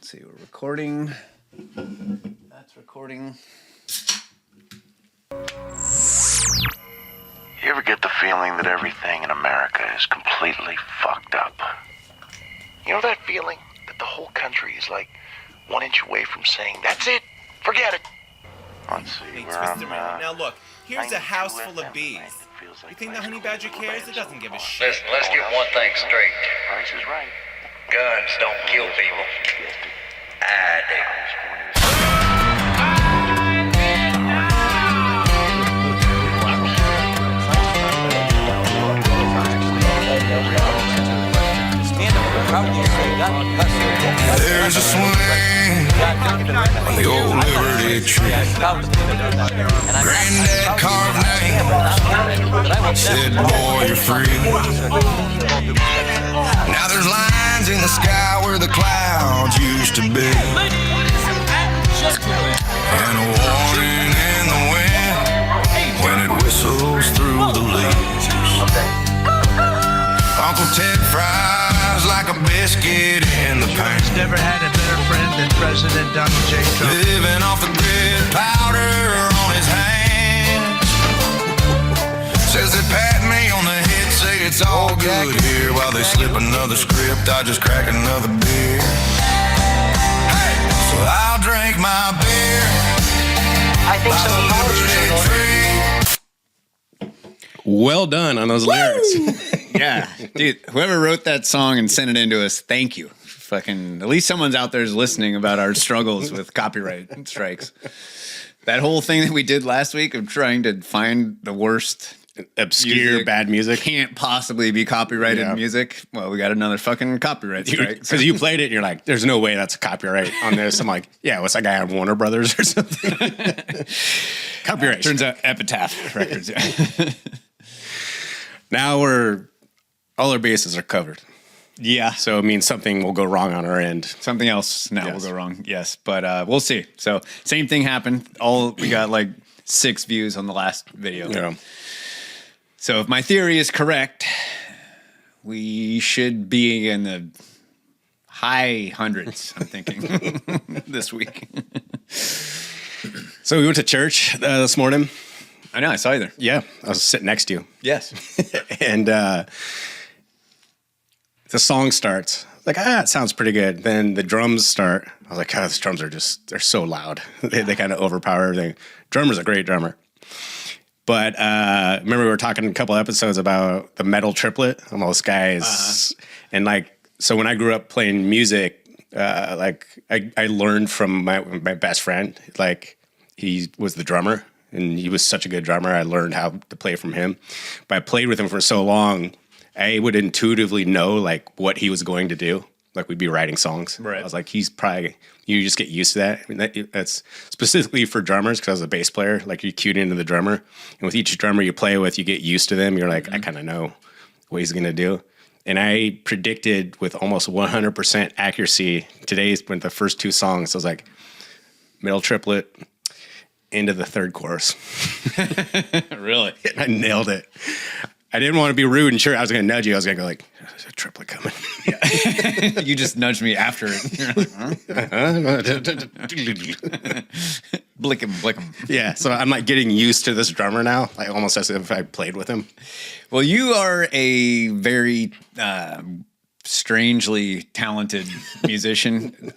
Let's see, we're recording. That's recording. You ever get the feeling that everything in America is completely fucked up? You know that feeling that the whole country is like 1 inch away from saying, that's it, forget it. Let's see, They where twist I'm, around. Now look, here's a house full of bees. You think the honey badger cares? It doesn't give a shit. Listen, let's get one thing straight. Price is right. Guns don't kill people. I There's a swing on the old Liberty tree. Granddad carved names, said, boy, you're free. Now there's lines in the sky where the clouds used to be, and a warning in the wind when it whistles through the leaves. Uncle Ted fries like a biscuit in the pan. Never had a better friend than President Donald J. Trump. Living off the grid, powder on his hands. Says they pat me on the head, say it's all good here. While they slip another script, I just crack another beer. Hey, so I'll drink my beer. I think some apologies. Well done on those lyrics. Yeah, dude, whoever wrote that song and sent it in to us, thank you. Fucking, at least someone's out there is listening about our struggles with copyright strikes. That whole thing that we did last week of trying to find the worst Obscure bad music. can't possibly be copyrighted music. Well, we got another fucking copyright strike. Because you played it and you're like, there's no way that's a copyright on this. I'm like, yeah, what's that guy on Warner Brothers or something? Copyright. Turns out Epitaph Records. Yeah. Now all our bases are covered. Yeah. So it means something will go wrong on our end. Something else now Yes. will go wrong. Yes, but we'll see. So same thing happened. We got like 6 views on the last video. You know, So if my theory is correct, we should be in the high hundreds, I'm thinking, this week. so we went to church this morning. I know, I saw you there. Yeah, I was sitting next to you. Yes. And the song starts. Like, it sounds pretty good. Then the drums start. I was like, these drums are they're so loud. They kind of overpower everything. Drummer's a great drummer. But remember we were talking a couple episodes about the metal triplet? Almost guys. And like, so when I grew up playing music, like I learned from my best friend. Like, he was the drummer. And he was such a good drummer. I learned how to play from him. But I played with him for so long, I would intuitively know like what he was going to do. Like, we'd be writing songs. Right. I was like, he's probably, you just get used to that. I mean, that's specifically for drummers, because I was a bass player. Like, you cued into the drummer. And with each drummer you play with, you get used to them. You're like, I kind of know what he's going to do. And I predicted with almost 100% accuracy today's when the first 2 songs. I was like, middle triplet, into the third chorus. Really? And I nailed it. I didn't want to be rude and sure I was going to nudge you. I was going to go like, there's a triplet coming. Yeah. You just nudged me after it. You're like, huh? Blick him. Yeah, so I'm like getting used to this drummer now, like almost as if I played with him. Well, you are a very strangely talented musician.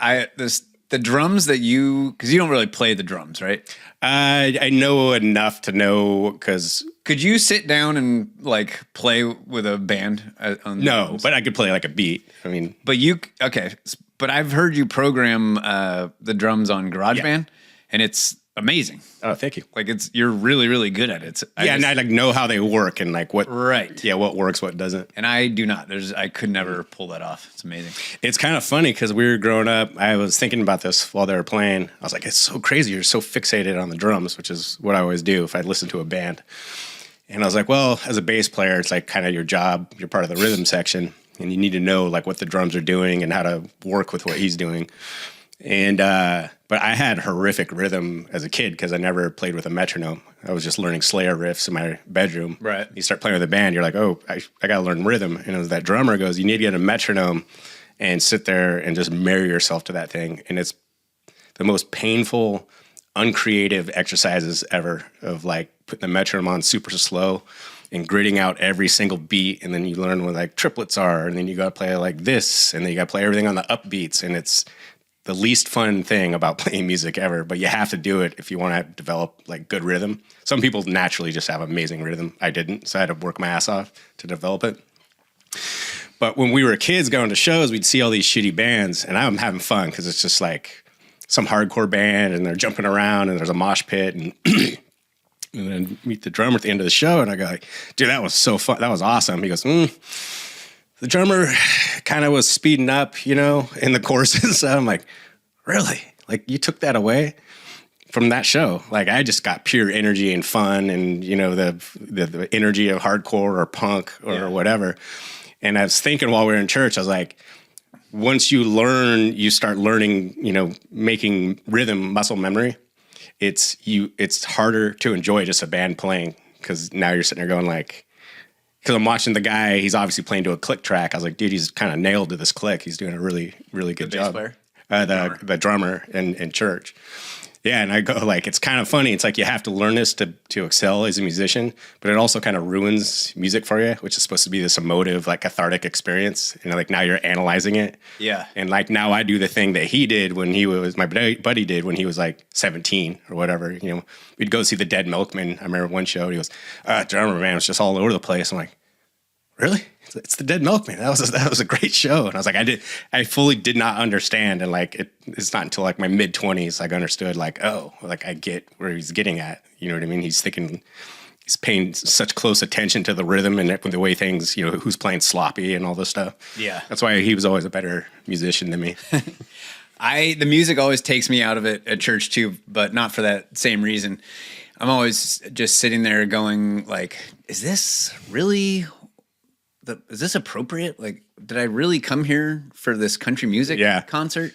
The drums that because you don't really play the drums, right? I know enough to know, because could you sit down and like play with a band? On no, drums? but I could play like a beat. I mean, But but I've heard you program the drums on GarageBand, and it's amazing. oh, thank you. Like, you're really, really good at it. And I like know how they work and like what Right. Yeah, what works, what doesn't. And I do not. I could never pull that off. It's amazing. It's kind of funny because we were growing up. I was thinking about this while they were playing. I was like, it's so crazy. You're so fixated on the drums, which is what I always do if I listen to a band. And I was like, well, as a bass player, it's like kind of your job. You're part of the rhythm section, and you need to know like what the drums are doing and how to work with what he's doing. And but I had horrific rhythm as a kid because I never played with a metronome. I was just learning Slayer riffs in my bedroom. Right. You start playing with a band, you're like, oh, I got to learn rhythm. And it was that drummer goes, you need to get a metronome and sit there and just marry yourself to that thing. And it's the most painful, uncreative exercises ever of like putting the metronome on super slow and gritting out every single beat. And then you learn what like triplets are. And then you got to play like this. And then you got to play everything on the upbeats. And it's the least fun thing about playing music ever. But you have to do it if you want to develop like good rhythm. Some people naturally just have amazing rhythm. I didn't. So I had to work my ass off to develop it. But when we were kids going to shows, we'd see all these shitty bands. And I'm having fun because it's just like some hardcore band and they're jumping around and there's a mosh pit and and then meet the drummer at the end of the show and I go like, dude, that was so fun. That was awesome. He goes, the drummer kind of was speeding up, you know, in the choruses. I'm like, really? Like you took that away from that show? Like I just got pure energy and fun and, you know, the energy of hardcore or punk or whatever. And I was thinking while we were in church, I was like, once you learn, you start learning, you know, making rhythm muscle memory. It's harder to enjoy just a band playing because now you're sitting there going like, because I'm watching the guy, he's obviously playing to a click track. I was like, dude, he's kind of nailed to this click. He's doing a really, really good job. The drummer in church. Yeah, and I go like, it's kind of funny. It's like you have to learn this to excel as a musician, but it also kind of ruins music for you, which is supposed to be this emotive, like cathartic experience. And like now you're analyzing it. Yeah. And like now I do the thing that he did when he was, my buddy did when he was like 17 or whatever. You know, we'd go see the Dead Milkmen. I remember one show, he goes, drummer, man, it's just all over the place. I'm like, really? It's the Dead Milkmen. That was a great show. And I was like, I fully did not understand. And like, it's not until like my mid 20s, like I understood like, oh, like I get where he's getting at. You know what I mean? He's paying such close attention to the rhythm and the way things, you know, who's playing sloppy and all this stuff. Yeah. That's why he was always a better musician than me. The music always takes me out of it at church too, but not for that same reason. I'm always just sitting there going like, is this appropriate? Like, did I really come here for this country music concert?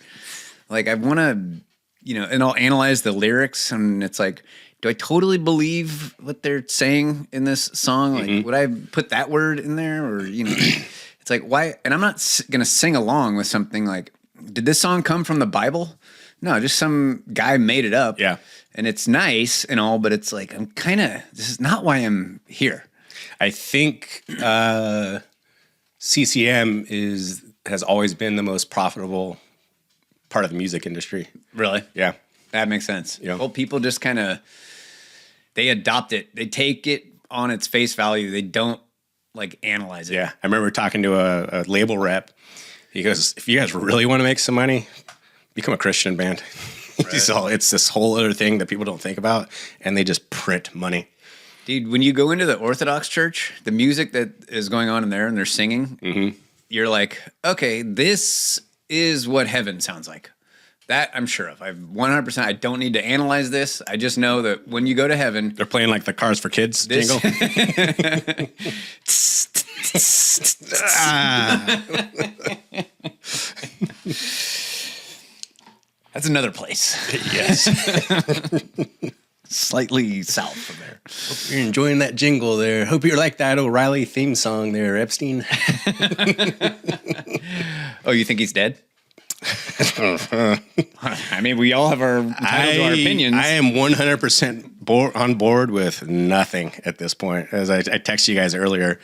Like, I want to, you know, and I'll analyze the lyrics, and it's like, do I totally believe what they're saying in this song? Like, would I put that word in there? Or, you know, it's like, why? And I'm not going to sing along with something like, did this song come from the Bible? No, just some guy made it up. Yeah. And it's nice and all, but it's like, this is not why I'm here. I think CCM has always been the most profitable part of the music industry. Really? Yeah. That makes sense. You know? Well, people just kind of, they adopt it. They take it on its face value. They don't like analyze it. Yeah. I remember talking to a label rep. He goes, if you guys really want to make some money, become a Christian band. Right. So it's this whole other thing that people don't think about, and they just print money. Dude, when you go into the Orthodox church, the music that is going on in there and they're singing, you're like, okay, this is what heaven sounds like. That I'm sure of. 100%. I don't need to analyze this. I just know that when you go to heaven, they're playing like the Cars for Kids jingle. That's another place. Yes. Slightly south from there. Hope you're enjoying that jingle there. Hope you like that O'Reilly theme song there, Epstein. Oh, you think he's dead? I mean, we all have our opinions. I am 100% on board with nothing at this point. As I texted you guys earlier,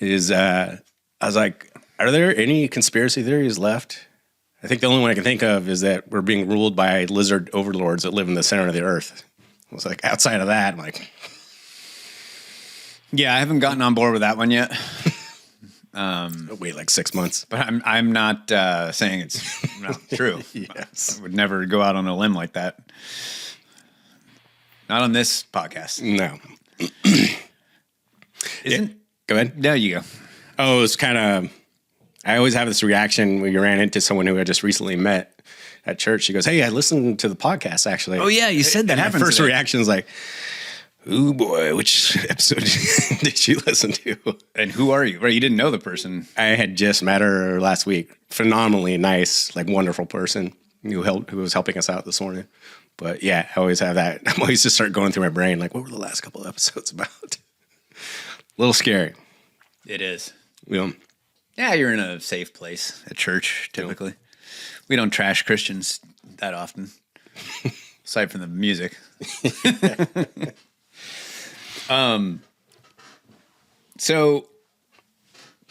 I was like, are there any conspiracy theories left? I think the only one I can think of is that we're being ruled by lizard overlords that live in the center of the earth. I was like, outside of that, I'm like, yeah, I haven't gotten on board with that one yet. Wait like 6 months. But I'm not saying it's not true. Yes. I would never go out on a limb like that. Not on this podcast. No. Go ahead. There you go. Oh, it's kind of, I always have this reaction when you ran into someone who I just recently met at church. She goes, hey, I listened to the podcast actually. Oh yeah, you said that happened. My first reaction is like, ooh boy, which episode did you listen to? And who are you? Right, you didn't know the person. I had just met her last week. Phenomenally nice, like wonderful person who was helping us out this morning. But yeah, I always have that. I'm always just start going through my brain, like, what were the last couple of episodes about? A little scary. It is. You know, Yeah, you're in a safe place at church, typically. We don't trash Christians that often, aside from the music. So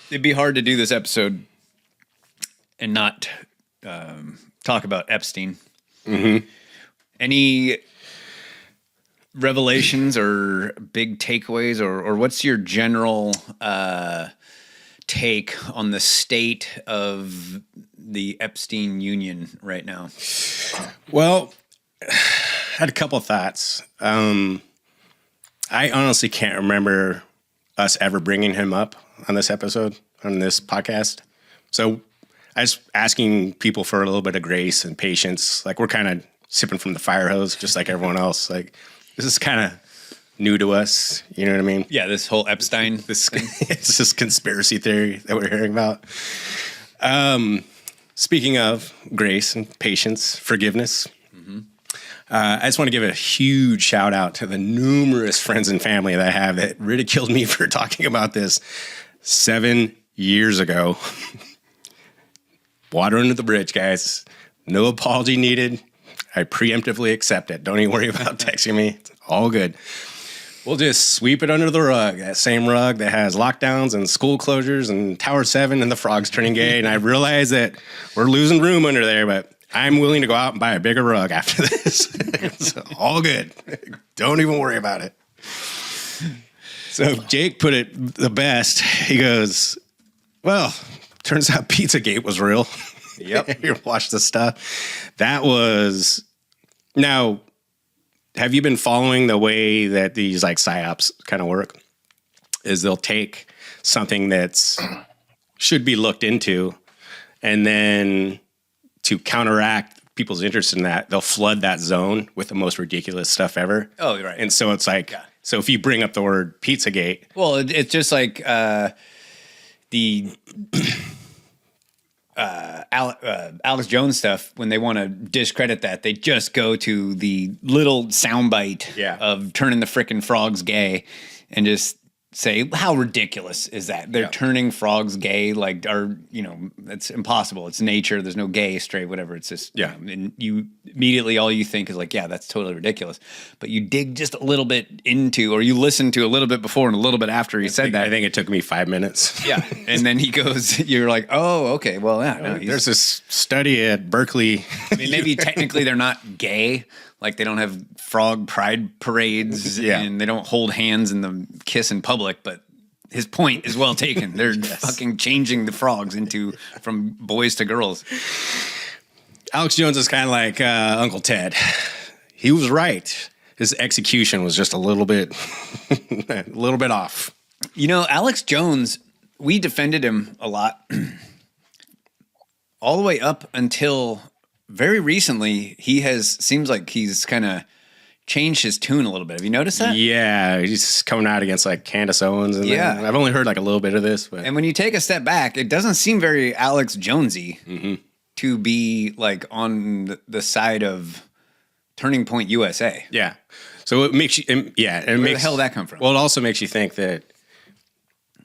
it'd be hard to do this episode and not talk about Epstein. Mm-hmm. Any revelations or big takeaways, or what's your general take on the state of the Epstein Union right now? Well, I had a couple of thoughts. I honestly can't remember us ever bringing him up on this episode, on this podcast. So I was asking people for a little bit of grace and patience. Like, we're kind of sipping from the fire hose, just like everyone else. Like, this is kind of new to us. You know what I mean? Yeah, this whole Epstein thing. It's this conspiracy theory that we're hearing about. Speaking of grace and patience, forgiveness, I just want to give a huge shout out to the numerous friends and family that I have that ridiculed me for talking about this 7 years ago. Water under the bridge, guys. No apology needed. I preemptively accept it. Don't even worry about texting me. It's all good. We'll just sweep it under the rug. That same rug that has lockdowns and school closures and Tower 7 and the frogs turning gay. And I realize that we're losing room under there, but I'm willing to go out and buy a bigger rug after this. It's all good. Don't even worry about it. So Jake put it the best. He goes, well, turns out Pizzagate was real. Yep. You watch the stuff. That was... Now, have you been following the way that these like psyops kind of work? Is they'll take something that's should be looked into, and then to counteract people's interest in that, they'll flood that zone with the most ridiculous stuff ever. Oh, right. And so it's like, so if you bring up the word Pizzagate. Well, it's just like the Alex Jones stuff. When they want to discredit that, they just go to the little soundbite of turning the frickin' frogs gay and just say, how ridiculous is that? They're turning frogs gay, like, are, you know, it's impossible. It's nature. There's no gay, straight, whatever. It's just, you know, and you immediately, all you think is like, yeah, that's totally ridiculous. But you dig just a little bit into, or you listen to a little bit before and a little bit after he said that. I think it took me 5 minutes. Yeah. And then he goes, you're like, oh, okay, well, yeah. No, there's this study at Berkeley. I mean, maybe technically they're not gay. Like, they don't have frog pride parades and they don't hold hands and the kiss in public, but his point is well taken. They're fucking changing the frogs from boys to girls. Alex Jones is kind of like Uncle Ted. He was right. His execution was just a little bit off. You know, Alex Jones, we defended him a lot all the way up until very recently. Seems like he's kind of changed his tune a little bit. Have you noticed that? Yeah, he's coming out against like Candace Owens. And I've only heard like a little bit of this. But. And when you take a step back, it doesn't seem very Alex Jonesy to be like on the side of Turning Point USA. Yeah. So it makes you, Where the hell did that come from? Well, it also makes you think that,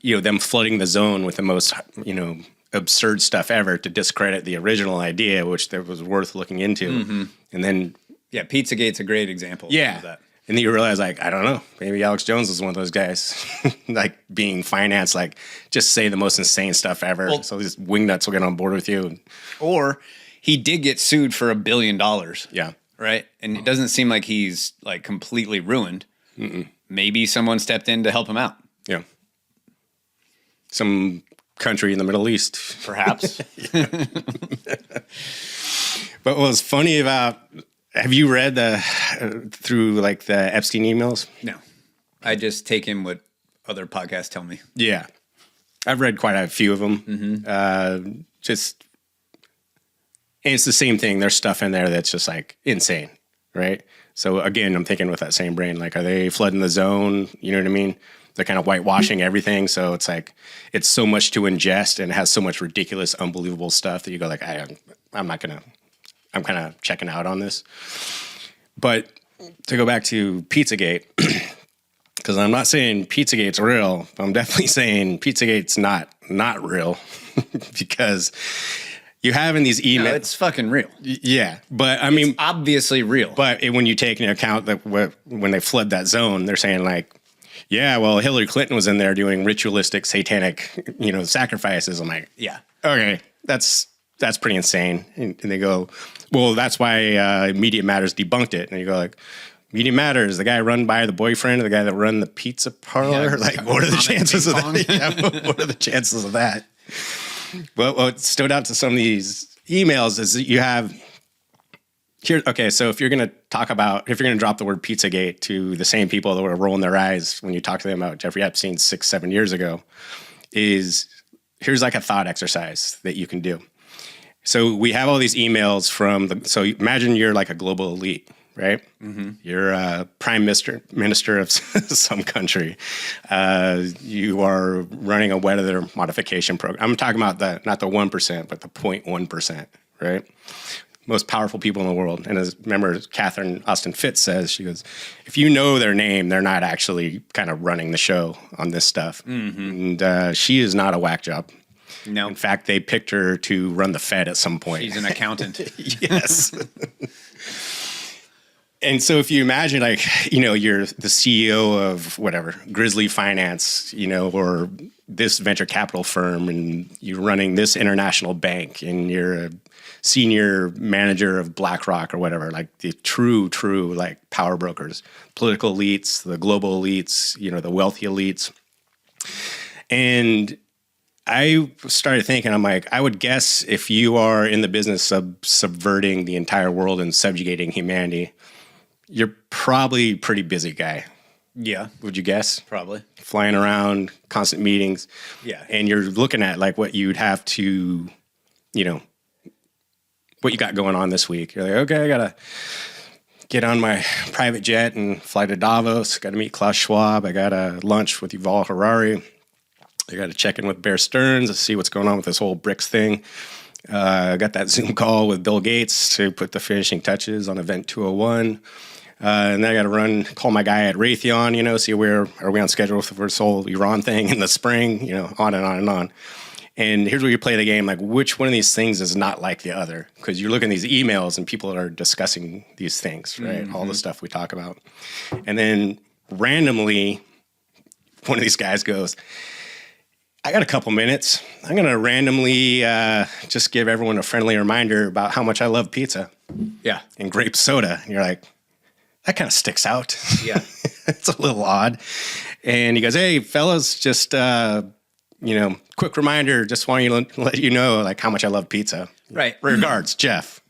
you know, them flooding the zone with the most, you know, absurd stuff ever to discredit the original idea, which there was worth looking into. And then... Yeah, Pizzagate's a great example of that. And then you realize, like, I don't know, maybe Alex Jones is one of those guys, like, being financed, like, just say the most insane stuff ever. Well, so these wingnuts will get on board with you. Or he did get sued for $1 billion. Yeah. Right? And it doesn't seem like he's, like, completely ruined. Maybe someone stepped in to help him out. Yeah. Some country in the Middle East. Perhaps. But what was funny about... Have you read through like the Epstein emails? No, I just take in what other podcasts tell me. Yeah, I've read quite a few of them. And it's the same thing. There's stuff in there that's just like insane, right? So again, I'm thinking with that same brain, like, are they flooding the zone? You know what I mean? They're kind of whitewashing everything. So it's like, it's so much to ingest and it has so much ridiculous, unbelievable stuff that you go like, I'm kind of checking out on this. But to go back to Pizzagate, because Because I'm not saying Pizzagate's real. I'm definitely saying Pizzagate's not real. Because you have in these emails. No, it's fucking real. Yeah. But I mean, Obviously real. but when you take into account that when they flood that zone, they're saying like, yeah, well, Hillary Clinton was in there doing ritualistic satanic, sacrifices. I'm like, Yeah. okay, that's pretty insane. And they go, well, that's why Media Matters debunked it. And you go like, Media Matters, the guy run by the boyfriend, the guy that run the pizza parlor. Yeah, like, what are the chances of ping that? Yeah, what are the chances of that? Well, what stood out to some of these emails is that you have here. Okay, so if you're going to drop the word Pizzagate to the same people that were rolling their eyes when you talk to them about Jeffrey Epstein 6-7 years ago, here's like a thought exercise that you can do. So we have all these emails so imagine you're like a global elite, right? Mm-hmm. You're a prime minister of some country. You are running a weather modification program. I'm talking about not the 1%, but the 0.1%, right? Most powerful people in the world. And remember, Catherine Austin Fitts says, she goes, if you know their name, they're not actually kind of running the show on this stuff. Mm-hmm. And she is not a whack job. No. In fact, they picked her to run the Fed at some point. She's an accountant. Yes. And so if you imagine like, you're the CEO of whatever, Grizzly Finance, or this venture capital firm, and you're running this international bank, and you're a senior manager of BlackRock or whatever, like the true like power brokers, political elites, the global elites, the wealthy elites. And I started thinking, I'm like, I would guess if you are in the business of subverting the entire world and subjugating humanity, you're probably a pretty busy guy. Yeah. Would you guess? Probably. Flying around, constant meetings. Yeah. And you're looking at like what you'd have to, what you got going on this week. You're like, okay, I got to get on my private jet and fly to Davos. Got to meet Klaus Schwab. I got a lunch with Yuval Harari. I got to check in with Bear Stearns to see what's going on with this whole BRICS thing. I got that Zoom call with Bill Gates to put the finishing touches on Event 201. And then I got to call my guy at Raytheon, see where are we on schedule for this whole Iran thing in the spring, on and on and on. And here's where you play the game, like which one of these things is not like the other? Because you're looking at these emails and people are discussing these things, right? Mm-hmm. All the stuff we talk about. And then randomly, one of these guys goes, I got a couple minutes. I'm going to randomly just give everyone a friendly reminder about how much I love pizza. Yeah. And grape soda. And you're like, that kind of sticks out. Yeah. It's a little odd. And he goes, hey, fellas, just, quick reminder. Just want you to let you know, like, how much I love pizza. Right. Regards, Jeff.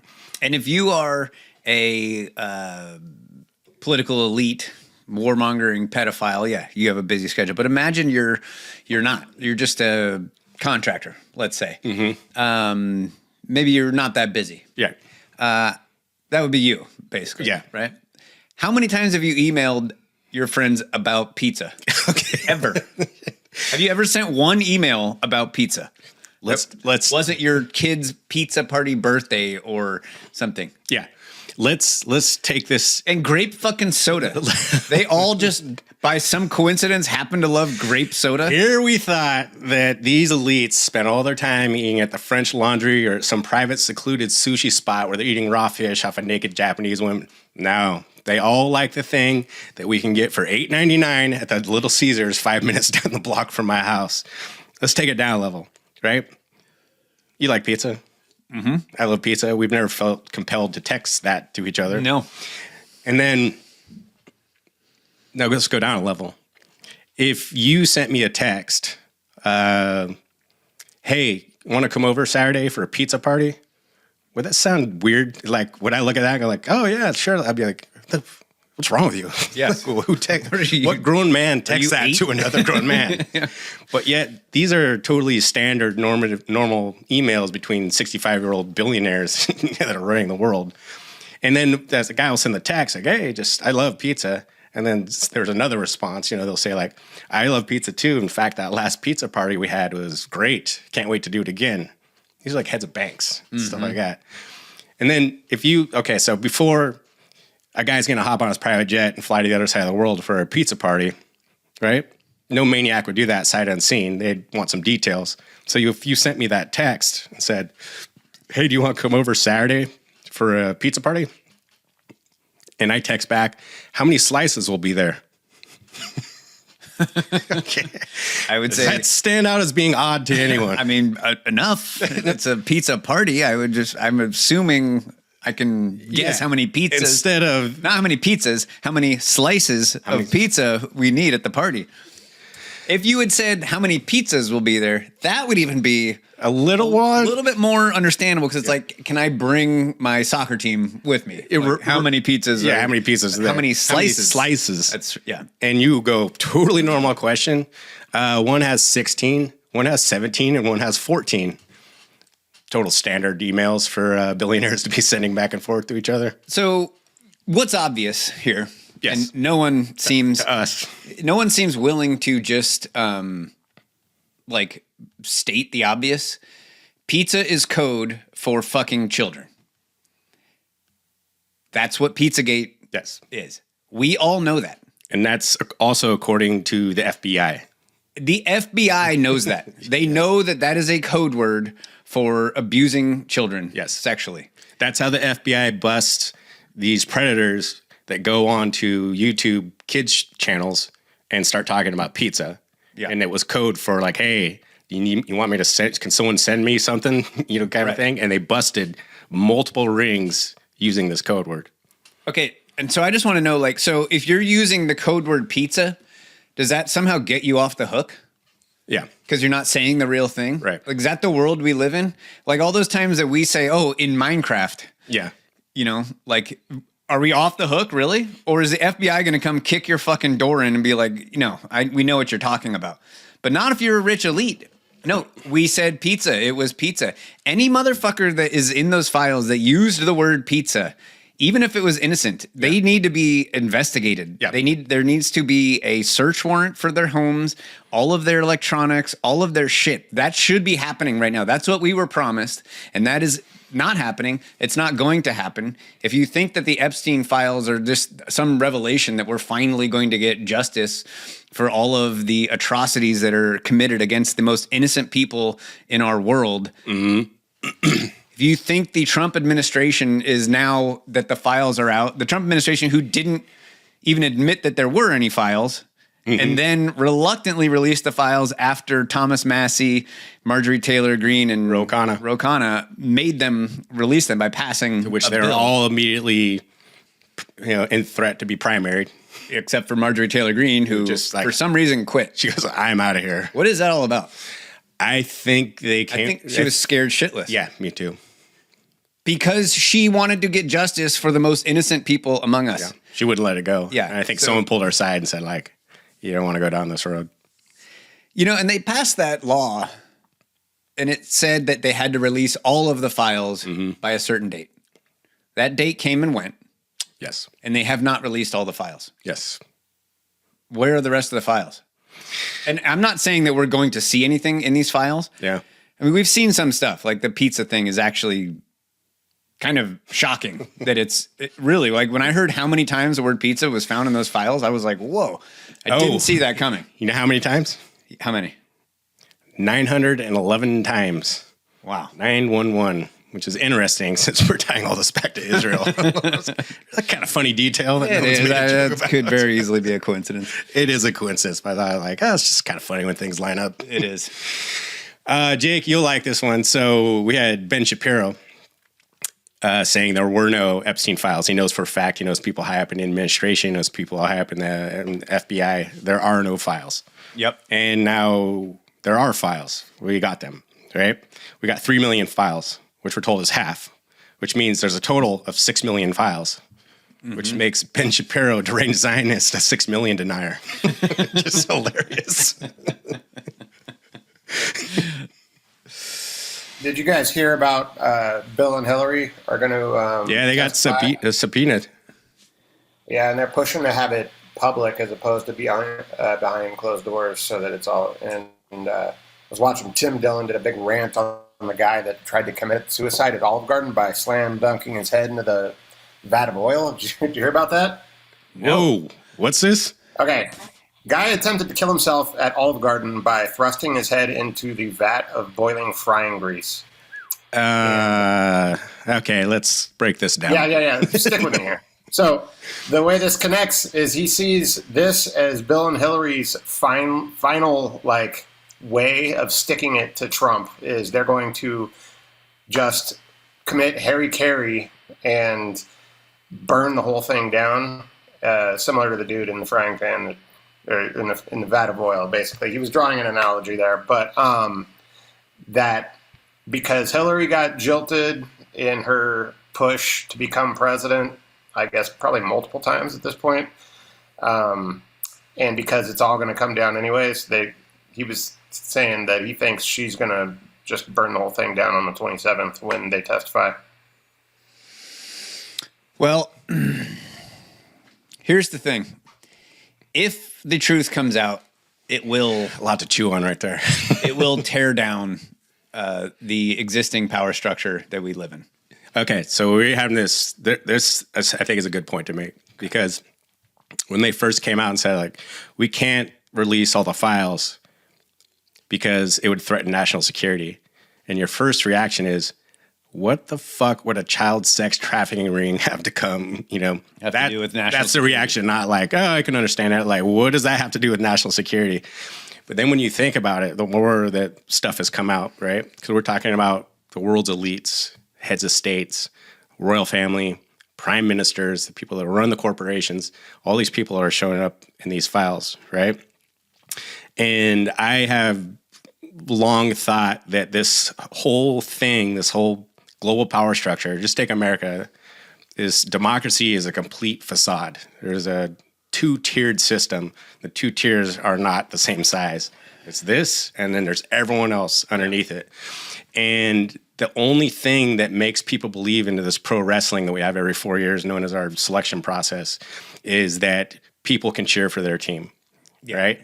And if you are a political elite, warmongering pedophile, yeah, you have a busy schedule. But imagine you're not. You're just a contractor, let's say. Mm-hmm. Maybe you're not that busy. Yeah. That would be you, basically. Yeah. Right? How many times have you emailed your friends about pizza? Okay. Ever? Have you ever sent one email about pizza? Let's Was it your kid's pizza party birthday or something? Yeah. Let's take this. And grape fucking soda. They all just, by some coincidence, happen to love grape soda. Here we thought that these elites spent all their time eating at the French Laundry or some private secluded sushi spot where they're eating raw fish off of naked Japanese women. No. They all like the thing that we can get for $8.99 at the Little Caesars 5 minutes down the block from my house. Let's take it down a level, right? You like pizza? Mm-hmm. I love pizza. We've never felt compelled to text that to each other. No. And then, now let's go down a level. If you sent me a text, hey, want to come over Saturday for a pizza party? Would that sound weird? Like, would I look at that and go like, oh, yeah, sure. I'd be like, what's wrong with you? Yeah. What grown man texts that to another grown man? Yeah. But yet, these are totally standard, normal emails between 65-year-old billionaires that are running the world. And then as the guy will send the text, like, hey, I love pizza. And then there's another response. They'll say, like, I love pizza, too. In fact, that last pizza party we had was great. Can't wait to do it again. These are like heads of banks, stuff like that. And then so before a guy's going to hop on his private jet and fly to the other side of the world for a pizza party, right? No maniac would do that sight unseen. They'd want some details. So if you sent me that text and said, hey, do you want to come over Saturday for a pizza party? And I text back, how many slices will be there? Okay. I would Does say that stand out as being odd to anyone? I mean, enough. It's a pizza party. I'm assuming I can guess how many pizzas. Instead of not how many pizzas, how many slices of pizza we need at the party. If you had said how many pizzas will be there, that would even be a little bit more understandable, because it's like, can I bring my soccer team with me? Like, how many pizzas? Yeah, how many pizzas? How many slices? That's And you go totally normal question. One has 16, one has 17, and one has 14. Total standard emails for billionaires to be sending back and forth to each other. So, what's obvious here? Yes. And no one seems to us. No one seems willing to just like state the obvious. Pizza is code for fucking children. That's what Pizzagate is. We all know that. And that's also according to the FBI. The FBI knows that. They know that that is a code word for abusing children sexually. That's how the FBI busts these predators that go on to YouTube kids channels and start talking about pizza. Yeah. And it was code for like, hey, you want me to send, can someone send me something, kind of thing? And they busted multiple rings using this code word. Okay. And so I just want to know, like, so if you're using the code word pizza, does that somehow get you off the hook? Yeah. Because you're not saying the real thing? Right. Like, is that the world we live in? Like all those times that we say, oh, in Minecraft. Yeah. Like, are we off the hook, really? Or is the FBI going to come kick your fucking door in and be like, we know what you're talking about. But not if you're a rich elite. No, we said pizza. It was pizza. Any motherfucker that is in those files that used the word pizza, even if it was innocent, they need to be investigated. Yeah. There needs to be a search warrant for their homes, all of their electronics, all of their shit. That should be happening right now. That's what we were promised, and that is not happening. It's not going to happen. If you think that the Epstein files are just some revelation that we're finally going to get justice for all of the atrocities that are committed against the most innocent people in our world, if you think the Trump administration is now that the files are out, the Trump administration who didn't even admit that there were any files, and then reluctantly released the files after Thomas Massey, Marjorie Taylor Greene, and Ro Khanna made them release them by passing which they were all immediately in threat to be primaried. Except for Marjorie Taylor Greene, who just for some reason quit. She goes, I'm out of here. What is that all about? I think she was scared shitless. Yeah, me too. Because she wanted to get justice for the most innocent people among us. Yeah. She wouldn't let it go. Yeah. And I think someone pulled her aside and said, like, you don't want to go down this road. And they passed that law, and it said that they had to release all of the files by a certain date. That date came and went. Yes. And they have not released all the files. Yes. Where are the rest of the files? And I'm not saying that we're going to see anything in these files. Yeah. I mean, we've seen some stuff. Like the pizza thing is actually kind of shocking that it really, like when I heard how many times the word pizza was found in those files, I was like, whoa, I didn't see that coming. You know how many times? How many? 911 times. Wow. 911, which is interesting since we're tying all this back to Israel. That's a kind of funny detail. That could very easily be a coincidence. It is a coincidence, but I like, it's just kind of funny when things line up. It is. Jake, you'll like this one. So we had Ben Shapiro saying there were no Epstein files. He knows for a fact, he knows people high up in the administration, he knows people high up in the FBI. There are no files. Yep. And now there are files. We got them, right? We got 3 million files, which we're told is half, which means there's a total of 6 million files, which makes Ben Shapiro, deranged Zionist, a 6 million denier. Just hilarious. Did you guys hear about Bill and Hillary are going to? Yeah, they got subpoenaed. Yeah, and they're pushing to have it public as opposed to behind closed doors, so that it's all. And I was watching Tim Dillon did a big rant on the guy that tried to commit suicide at Olive Garden by slam dunking his head into the vat of oil. Did you hear about that? Whoa, what's this? Okay. Guy attempted to kill himself at Olive Garden by thrusting his head into the vat of boiling frying grease. Okay, let's break this down. Yeah. Stick with me here. So the way this connects is he sees this as Bill and Hillary's final like way of sticking it to Trump is they're going to just commit Harry and burn the whole thing down, similar to the dude in the frying pan, or in the vat of oil. Basically, he was drawing an analogy there, but that because Hillary got jilted in her push to become president, I guess probably multiple times at this point, and because it's all going to come down anyways, he was saying that he thinks she's going to just burn the whole thing down on the 27th when they testify. Well, here's the thing. If the truth comes out, it will... A lot to chew on right there. It will tear down the existing power structure that we live in. Okay, so we're having this I think is a good point to make, because when they first came out and said, like, we can't release all the files because it would threaten national security, and your first reaction is, what the fuck would a child sex trafficking ring have to come, Have to do with national That's the security. reaction, not like, oh, I can understand that. Like, what does that have to do with national security? But then when you think about it, the more that stuff has come out, right? Because we're talking about the world's elites, heads of states, royal family, prime ministers, the people that run the corporations, all these people are showing up in these files, right? And I have long thought that this whole thing, this whole global power structure, just take America, is democracy is a complete facade. There's a two-tiered system. The two tiers are not the same size. It's this, and then there's everyone else underneath it. And the only thing that makes people believe into this pro wrestling that we have every 4 years, known as our selection process, is that people can cheer for their team, right?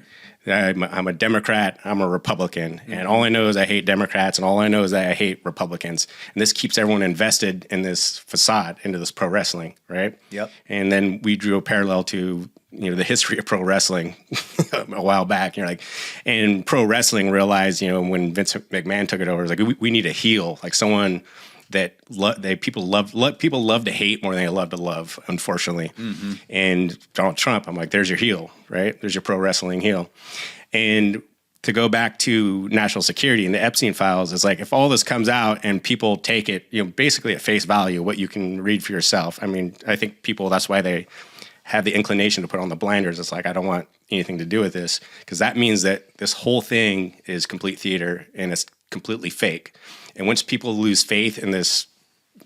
I'm a Democrat, I'm a Republican, and all I know is I hate Democrats, and all I know is that I hate Republicans. And this keeps everyone invested in this facade, into this pro wrestling, right? Yep. And then we drew a parallel to the history of pro wrestling a while back. And pro wrestling realized, when Vince McMahon took it over, it was like we need a heel, like someone that people love to hate more than they love to love, unfortunately. Mm-hmm. And Donald Trump, I'm like, there's your heel, right? There's your pro wrestling heel. And to go back to national security and the Epstein files, is like, if all this comes out and people take it, basically at face value, what you can read for yourself. I mean, I think people, that's why they have the inclination to put on the blinders. It's like, I don't want anything to do with this, because that means that this whole thing is complete theater and it's completely fake. And once people lose faith in this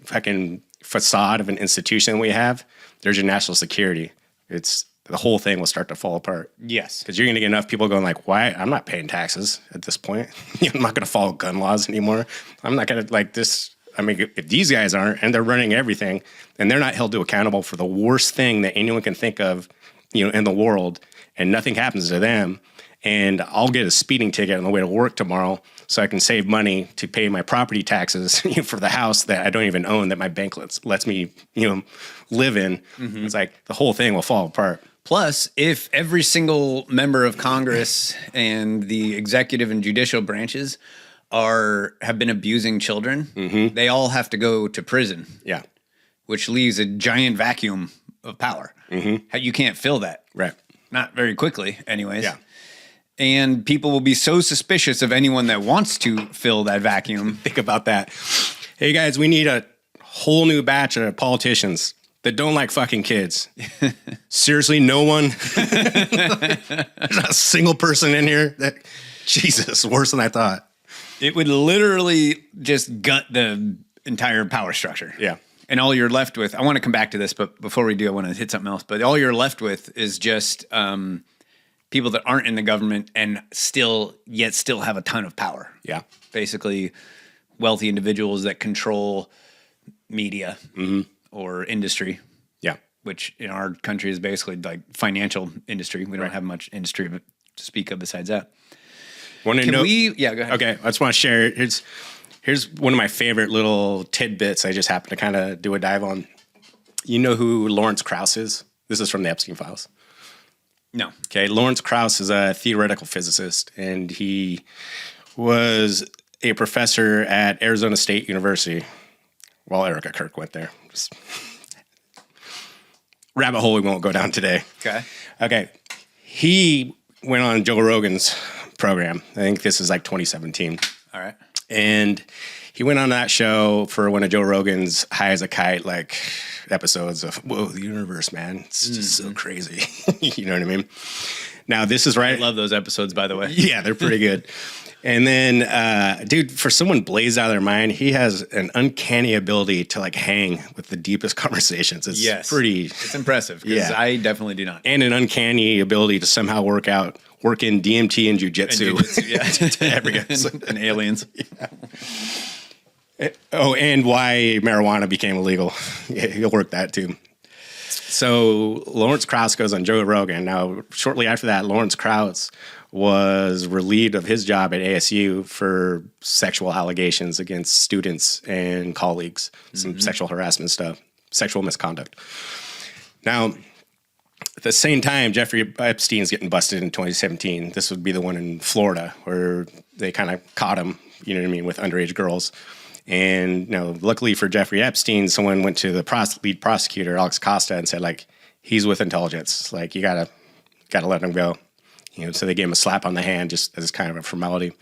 fucking facade of an institution we have, there's your national security. The whole thing will start to fall apart. Yes. Because you're going to get enough people going like, why? I'm not paying taxes at this point. I'm not going to follow gun laws anymore. I'm not going to like this. I mean, if these guys aren't, and they're running everything, and they're not held to accountable for the worst thing that anyone can think of, in the world, and nothing happens to them, and I'll get a speeding ticket on the way to work tomorrow so I can save money to pay my property taxes for the house that I don't even own, that my bank lets me, live in. Mm-hmm. It's like the whole thing will fall apart. Plus, if every single member of Congress and the executive and judicial branches have been abusing children, mm-hmm. they all have to go to prison. Yeah. Which leaves a giant vacuum of power. Mm-hmm. You can't fill that. Right. Not very quickly, anyways. Yeah. And people will be so suspicious of anyone that wants to fill that vacuum. Think about that. Hey, guys, we need a whole new batch of politicians that don't like fucking kids. Seriously, no one? There's not a single person in here that... Jesus, worse than I thought. It would literally just gut the entire power structure. Yeah. And all you're left with... I want to come back to this, but before we do, I want to hit something else. But all you're left with is just... people that aren't in the government and still have a ton of power. Yeah. Basically, wealthy individuals that control media mm-hmm. or industry. Yeah. Which in our country is basically like financial industry. We don't have much industry to speak of besides that. Yeah, go ahead. Okay, I just want to share. Here's one of my favorite little tidbits I just happened to kind of do a dive on. You know who Lawrence Krauss is? This is from the Epstein files. No. Okay, Lawrence Krauss is a theoretical physicist, and he was a professor at Arizona State University. Well, Erica Kirk went there. Just rabbit hole we won't go down today. Okay. He went on Joe Rogan's program. I think this is like 2017. All right. And he went on that show for one of Joe Rogan's high as a kite, like episodes of, whoa, the universe, man. It's just so crazy. You know what I mean? Now, this is right. I love those episodes, by the way. Yeah, they're pretty good. And then, dude, for someone blazed out of their mind, he has an uncanny ability to like hang with the deepest conversations. It's It's impressive. Yeah. I definitely do not. And an uncanny ability to somehow work in DMT and jujitsu. To every episode. And aliens. Yeah. Oh, and why marijuana became illegal. Yeah, he'll work that too. So Lawrence Krauss goes on Joe Rogan. Now, shortly after that, Lawrence Krauss was relieved of his job at ASU for sexual allegations against students and colleagues, some sexual harassment stuff, sexual misconduct. Now, at the same time, Jeffrey Epstein's getting busted in 2017. This would be the one in Florida where they kind of caught him, you know what I mean, with underage girls. And, luckily for Jeffrey Epstein, someone went to the lead prosecutor, Alex Costa, and said, like, he's with intelligence. Like, you gotta let him go. So they gave him a slap on the hand just as kind of a formality.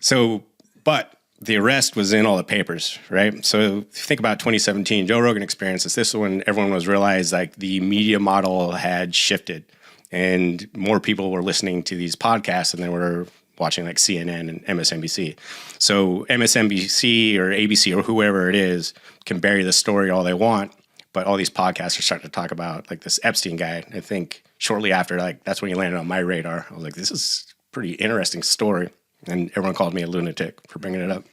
So, but the arrest was in all the papers, right? So if you think about 2017, Joe Rogan experiences, this is when everyone was realized like the media model had shifted and more people were listening to these podcasts than they were watching like CNN and MSNBC. So MSNBC or ABC or whoever it is can bury the story all they want, but all these podcasts are starting to talk about like this Epstein guy. I think shortly after, like, that's when he landed on my radar. I was like, this is a pretty interesting story. And everyone called me a lunatic for bringing it up.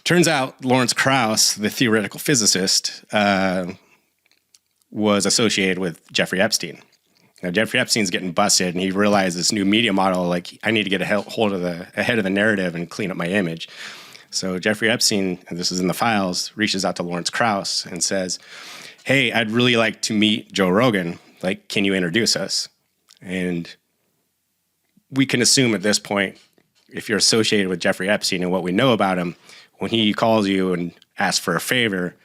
Turns out Lawrence Krauss, the theoretical physicist, was associated with Jeffrey Epstein. Now, Jeffrey Epstein's getting busted, and he realized this new media model, like, I need to get ahead of the narrative and clean up my image. So Jeffrey Epstein, and this is in the files, reaches out to Lawrence Krauss and says, hey, I'd really like to meet Joe Rogan. Like, can you introduce us? And we can assume at this point, if you're associated with Jeffrey Epstein and what we know about him, when he calls you and asks for a favor,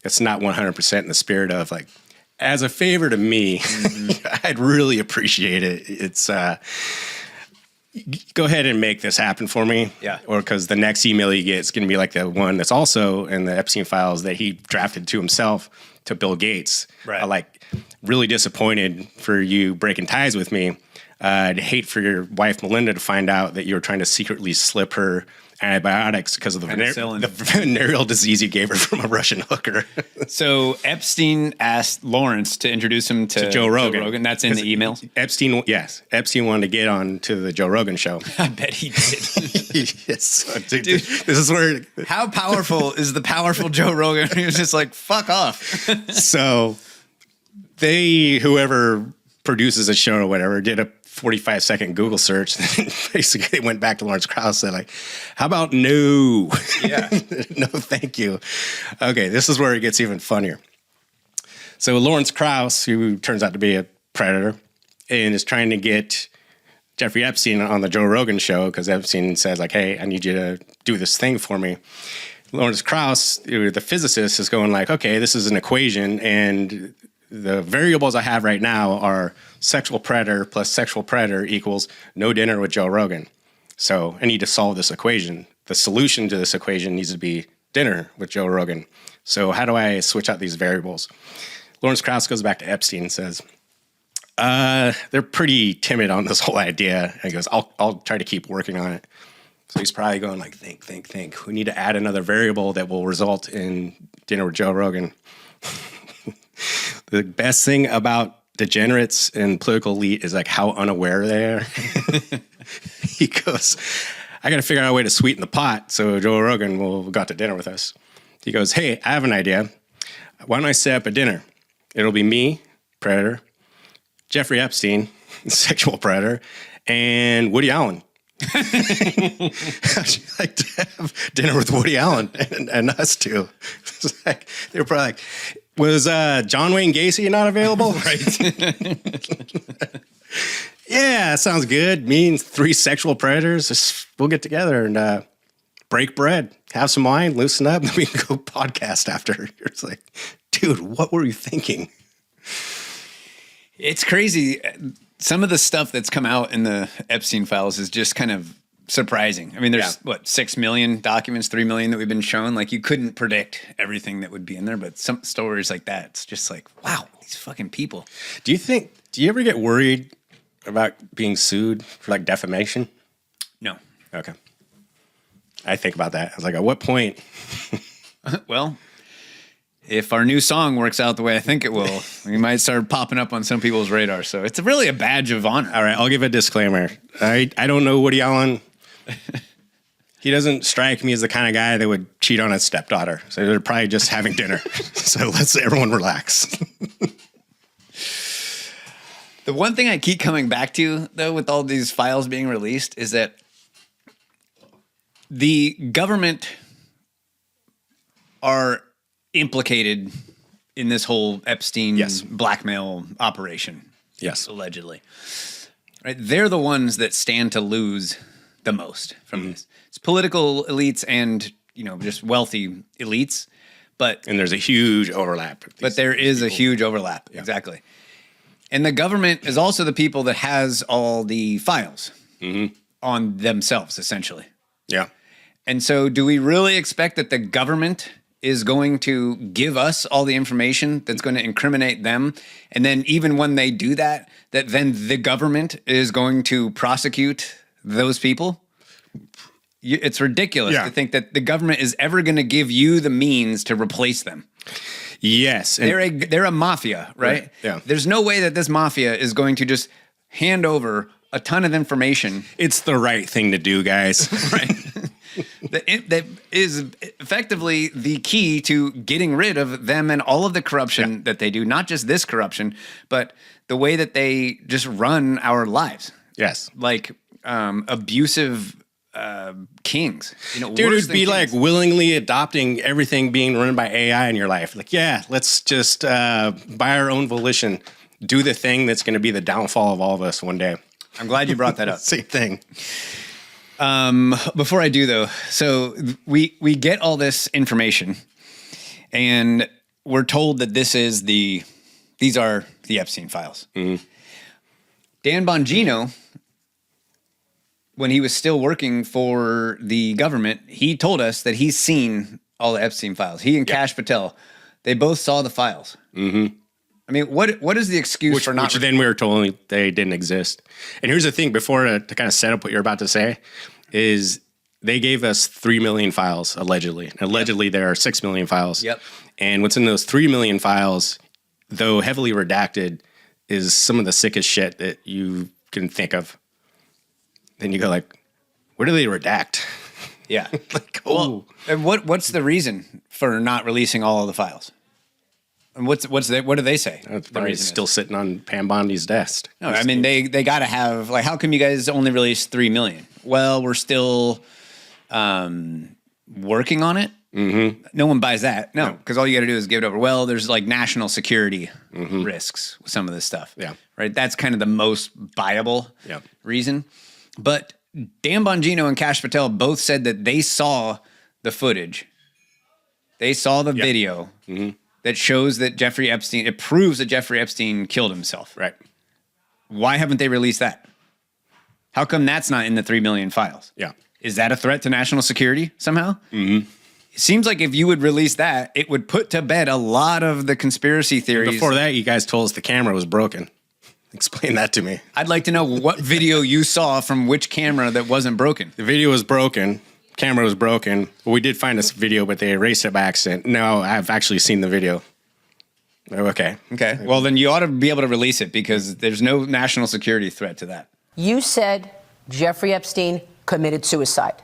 it's not 100% in the spirit of like, as a favor to me, I'd really appreciate it. It's go ahead and make this happen for me. Yeah. Or because the next email you get is going to be like the one that's also in the Epstein files that he drafted to himself to Bill Gates. Right. Like, really disappointed for you breaking ties with me. I'd hate for your wife, Melinda, to find out that you were trying to secretly slip her antibiotics because of the venereal disease you gave her from a Russian hooker. So Epstein asked Lawrence to introduce him to Joe Rogan. That's in the emails? Epstein wanted to get on to the Joe Rogan show. I bet he did. Yes. Dude, this is where... How powerful is the powerful Joe Rogan? He was just like, fuck off. So whoever produces a show or whatever, did a 45-second Google search. And basically, they went back to Lawrence Krauss and said, like, how about no? Yeah. No, thank you. Okay, this is where it gets even funnier. So Lawrence Krauss, who turns out to be a predator, and is trying to get Jeffrey Epstein on the Joe Rogan show because Epstein says, like, hey, I need you to do this thing for me. Lawrence Krauss, the physicist, is going like, okay, this is an equation, and the variables I have right now are sexual predator plus sexual predator equals no dinner with Joe Rogan. So I need to solve this equation. The solution to this equation needs to be dinner with Joe Rogan. So how do I switch out these variables? Lawrence Krauss goes back to Epstein and says, they're pretty timid on this whole idea. And he goes, I'll try to keep working on it. So he's probably going like, think. We need to add another variable that will result in dinner with Joe Rogan. The best thing about degenerates and political elite is like how unaware they are. He goes, I got to figure out a way to sweeten the pot so Joe Rogan will go out to dinner with us. He goes, hey, I have an idea. Why don't I set up a dinner? It'll be me, predator, Jeffrey Epstein, sexual predator, and Woody Allen. How'd you like to have dinner with Woody Allen and us two? It's like, they were probably like, Was John Wayne Gacy not available? Right. Yeah, sounds good. Me and 3 sexual predators, we'll get together and break bread, have some wine, loosen up, and we can go podcast after. It's like, dude, what were you thinking? It's crazy. Some of the stuff that's come out in the Epstein files is just kind of surprising. I mean, there's 6 million documents, 3 million that we've been shown. Like, you couldn't predict everything that would be in there, but some stories like that, it's just like, wow, these fucking people. Do you ever get worried about being sued for like defamation? No. Okay. I think about that. I was like, at what point? Well, if our new song works out the way I think it will, we might start popping up on some people's radar. So it's really a badge of honor. All right, I'll give a disclaimer. I don't know Woody Allen. He doesn't strike me as the kind of guy that would cheat on his stepdaughter. So they're probably just having dinner. So let's everyone relax. The one thing I keep coming back to, though, with all these files being released is that the government are implicated in this whole Epstein blackmail operation. Yes. Allegedly. Right? They're the ones that stand to lose the most from this. It's political elites and, just wealthy elites. And there's a huge overlap. But there is a huge overlap. Yeah. Exactly. And the government is also the people that has all the files on themselves, essentially. Yeah. And so do we really expect that the government is going to give us all the information that's going to incriminate them? And then even when they do that then the government is going to prosecute those people? It's ridiculous to think that the government is ever going to give you the means to replace them. Yes. They're a mafia, right? Yeah. There's no way that this mafia is going to just hand over a ton of information. It's the right thing to do, guys. Right. That is effectively the key to getting rid of them and all of the corruption that they do. Not just this corruption, but the way that they just run our lives. Yes. Like abusive kings. Dude, it'd be like willingly adopting everything being run by AI in your life. Like, let's just by our own volition do the thing that's going to be the downfall of all of us one day. I'm glad you brought that up. Same thing. Before I do though, so we get all this information and we're told that these are the Epstein files. Mm-hmm. Dan Bongino, when he was still working for the government, he told us that he's seen all the Epstein files. He and Kash Patel, they both saw the files. Mm-hmm. I mean, what is the excuse for not? Which then we were told they didn't exist. And here's the thing, before to kind of set up what you're about to say, is they gave us 3 million files, allegedly. Allegedly, there are 6 million files. Yep. And what's in those 3 million files, though heavily redacted, is some of the sickest shit that you can think of. Then you go like, where do they redact? Yeah. Like, well, and what's the reason for not releasing all of the files? And what do they say? It's probably still sitting on Pam Bondi's desk. No, I mean they got to have, like, how come you guys only released 3 million? Well, we're still working on it. Mm-hmm. No one buys that. No, because all you got to do is give it over. Well, there's like national security risks with some of this stuff. Yeah, right. That's kind of the most viable reason. But Dan Bongino and Kash Patel both said that they saw the footage. They saw the video. Mm-hmm. That shows that it proves that Jeffrey Epstein killed himself. Right. Why haven't they released that? How come that's not in the 3 million files? Yeah. Is that a threat to national security somehow? Mm-hmm. It seems like if you would release that, it would put to bed a lot of the conspiracy theories. Before that, you guys told us the camera was broken. Explain that to me. I'd like to know what video you saw from which camera that wasn't broken. The video was broken. Camera was broken. Well, we did find this video, but they erased it by accident. No, I've actually seen the video. Okay. Well, then you ought to be able to release it because there's no national security threat to that. You said Jeffrey Epstein committed suicide.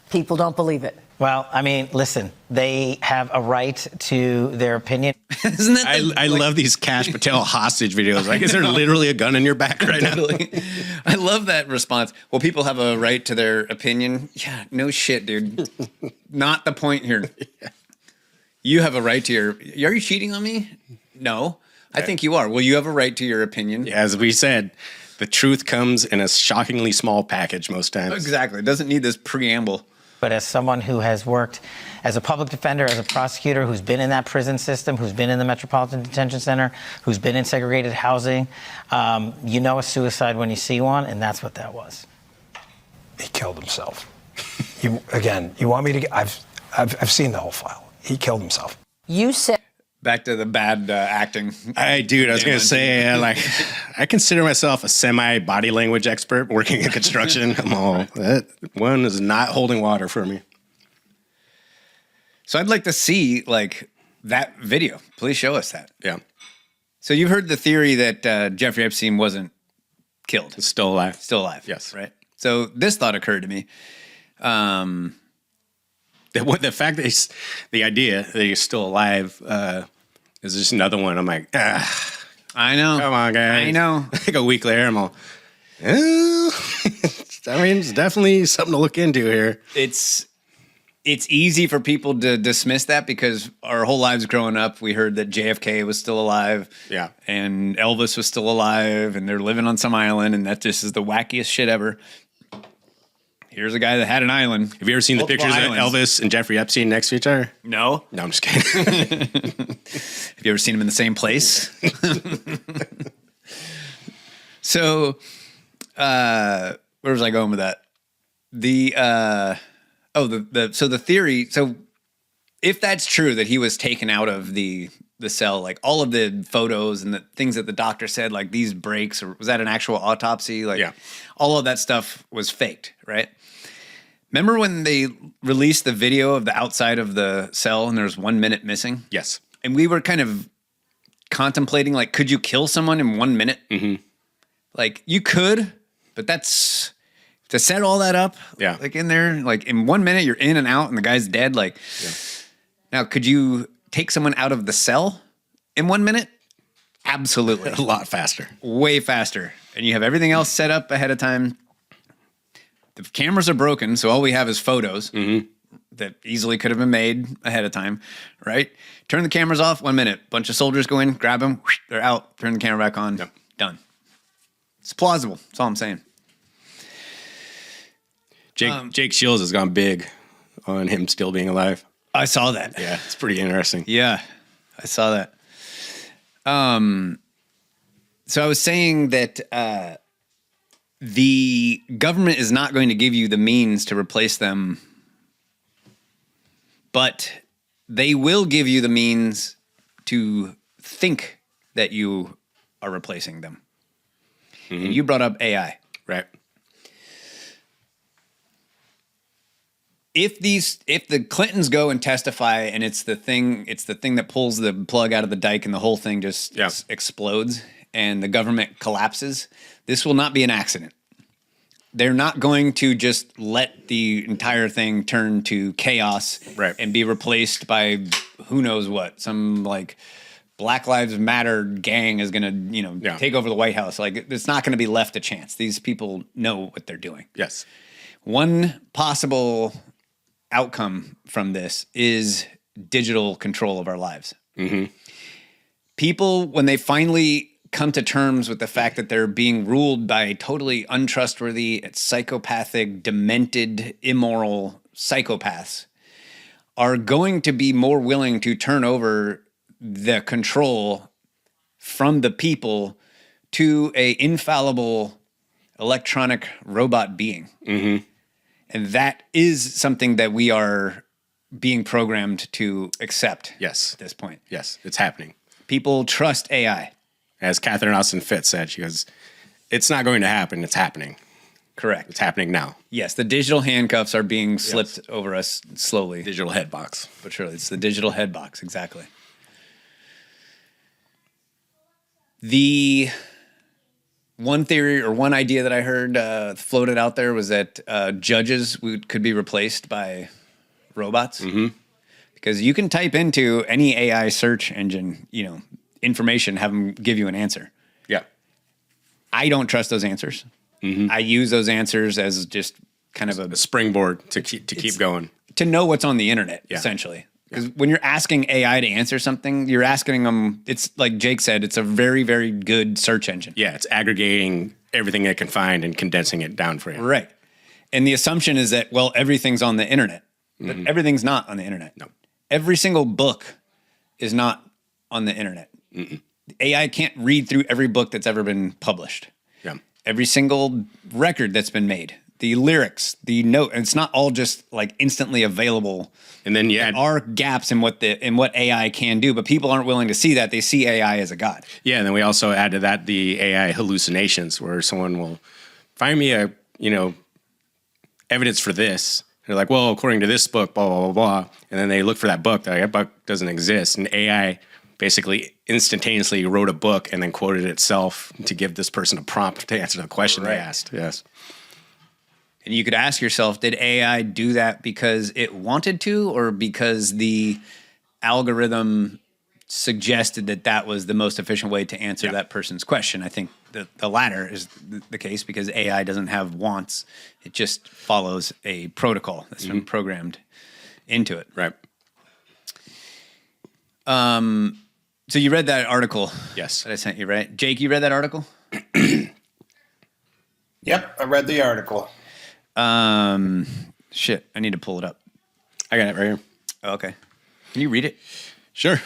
People don't believe it. Well, I mean, listen, they have a right to their opinion. Isn't that I love these Kash Patel hostage videos. Like, is there literally a gun in your back right now? I love that response. Well, people have a right to their opinion. Yeah, no shit, dude. Not the point here. You have a right to your. Are you cheating on me? No, I think you are. Well, you have a right to your opinion. As we said, the truth comes in a shockingly small package most times. Exactly. It doesn't need this preamble. But as someone who has worked as a public defender, as a prosecutor, who's been in that prison system, who's been in the Metropolitan Detention Center, who's been in segregated housing, you know a suicide when you see one, and that's what that was. He killed himself. You want me to? I've seen the whole file. He killed himself. You said. Back to the bad acting. I was going to say, I consider myself a semi-body language expert working in construction. That one is not holding water for me. So I'd like to see, that video. Please show us that. Yeah. So you've heard the theory that Jeffrey Epstein wasn't killed. He's still alive. Still alive. Yes. Right? So this thought occurred to me. The fact that the idea that he's still alive is just another one. I'm like, I know. Come on, guys. I know. Like a week later, I'm all, it's definitely something to look into here. It's easy for people to dismiss that because our whole lives growing up, we heard that JFK was still alive. Yeah. And Elvis was still alive and they're living on some island and that just is the wackiest shit ever. Here's a guy that had an island. Have you ever seen the pictures of Elvis and Jeffrey Epstein next to each other? No. No, I'm just kidding. Have you ever seen them in the same place? So, where was I going with that? So the theory. So, if that's true that he was taken out of the cell, like all of the photos and the things that the doctor said, like these breaks, or was that an actual autopsy? Yeah. All of that stuff was faked, right? Remember when they released the video of the outside of the cell and there was 1 minute missing? Yes. And we were kind of contemplating, could you kill someone in 1 minute? Mm-hmm. You could, but that's to set all that up. Yeah. In there, in 1 minute, you're in and out and the guy's dead. Now, could you take someone out of the cell in 1 minute? Absolutely. A lot faster. Way faster. And you have everything else set up ahead of time. The cameras are broken, so all we have is photos that easily could have been made ahead of time, right? Turn the cameras off, 1 minute. Bunch of soldiers go in, grab them, they're out. Turn the camera back on, done. It's plausible. That's all I'm saying. Jake Shields has gone big on him still being alive. I saw that. Yeah, it's pretty interesting. Yeah, I saw that. So I was saying that the government is not going to give you the means to replace them, but they will give you the means to think that you are replacing them. Mm-hmm. And you brought up AI. Right. If the Clintons go and testify and it's the thing that pulls the plug out of the dike and the whole thing just explodes and the government collapses, this will not be an accident. They're not going to just let the entire thing turn to chaos and be replaced by who knows what. Some Black Lives Matter gang is going to, take over the White House. It's not going to be left a chance. These people know what they're doing. Yes. One possible outcome from this is digital control of our lives. Mm-hmm. People, when they finally come to terms with the fact that they're being ruled by totally untrustworthy, psychopathic, demented, immoral psychopaths, are going to be more willing to turn over the control from the people to a infallible electronic robot being. Mm-hmm. And that is something that we are being programmed to accept. Yes. At this point. Yes, it's happening. People trust AI. As Catherine Austin Fitts said, she goes, it's not going to happen, it's happening. Correct. It's happening now. Yes, the digital handcuffs are being slipped over us slowly. Digital head box. But surely, it's the digital head box, exactly. The one theory or one idea that I heard floated out there was that judges could be replaced by robots. Mm-hmm. Because you can type into any AI search engine, information, have them give you an answer. Yeah. I don't trust those answers. Mm-hmm. I use those answers as just kind of a springboard to keep going. To know what's on the internet, essentially. Because when you're asking AI to answer something, you're asking them, it's like Jake said, it's a very, very good search engine. Yeah, it's aggregating everything it can find and condensing it down for you. Right. And the assumption is that, well, everything's on the internet. But everything's not on the internet. No. Every single book is not on the internet. AI can't read through every book that's ever been published. Yeah. Every single record that's been made, the lyrics, the note, and it's not all just like instantly available. And then there are gaps in what AI can do, but people aren't willing to see that. They see AI as a god. Yeah, and then we also add to that the AI hallucinations, where someone will find me a evidence for this. They're like, well, according to this book, blah blah blah blah, and then they look for that book. That book doesn't exist, and AI basically instantaneously wrote a book and then quoted itself to give this person a prompt to answer the question they asked. Yes. And you could ask yourself, did AI do that because it wanted to, or because the algorithm suggested that that was the most efficient way to answer that person's question? I think the latter is the case, because AI doesn't have wants. It just follows a protocol that's been programmed into it. Right. So you read that article? Yes. That I sent you, right? Jake, you read that article? Yep, I read the article. Shit, I need to pull it up. I got it right here. Oh, okay. Can you read it? Sure.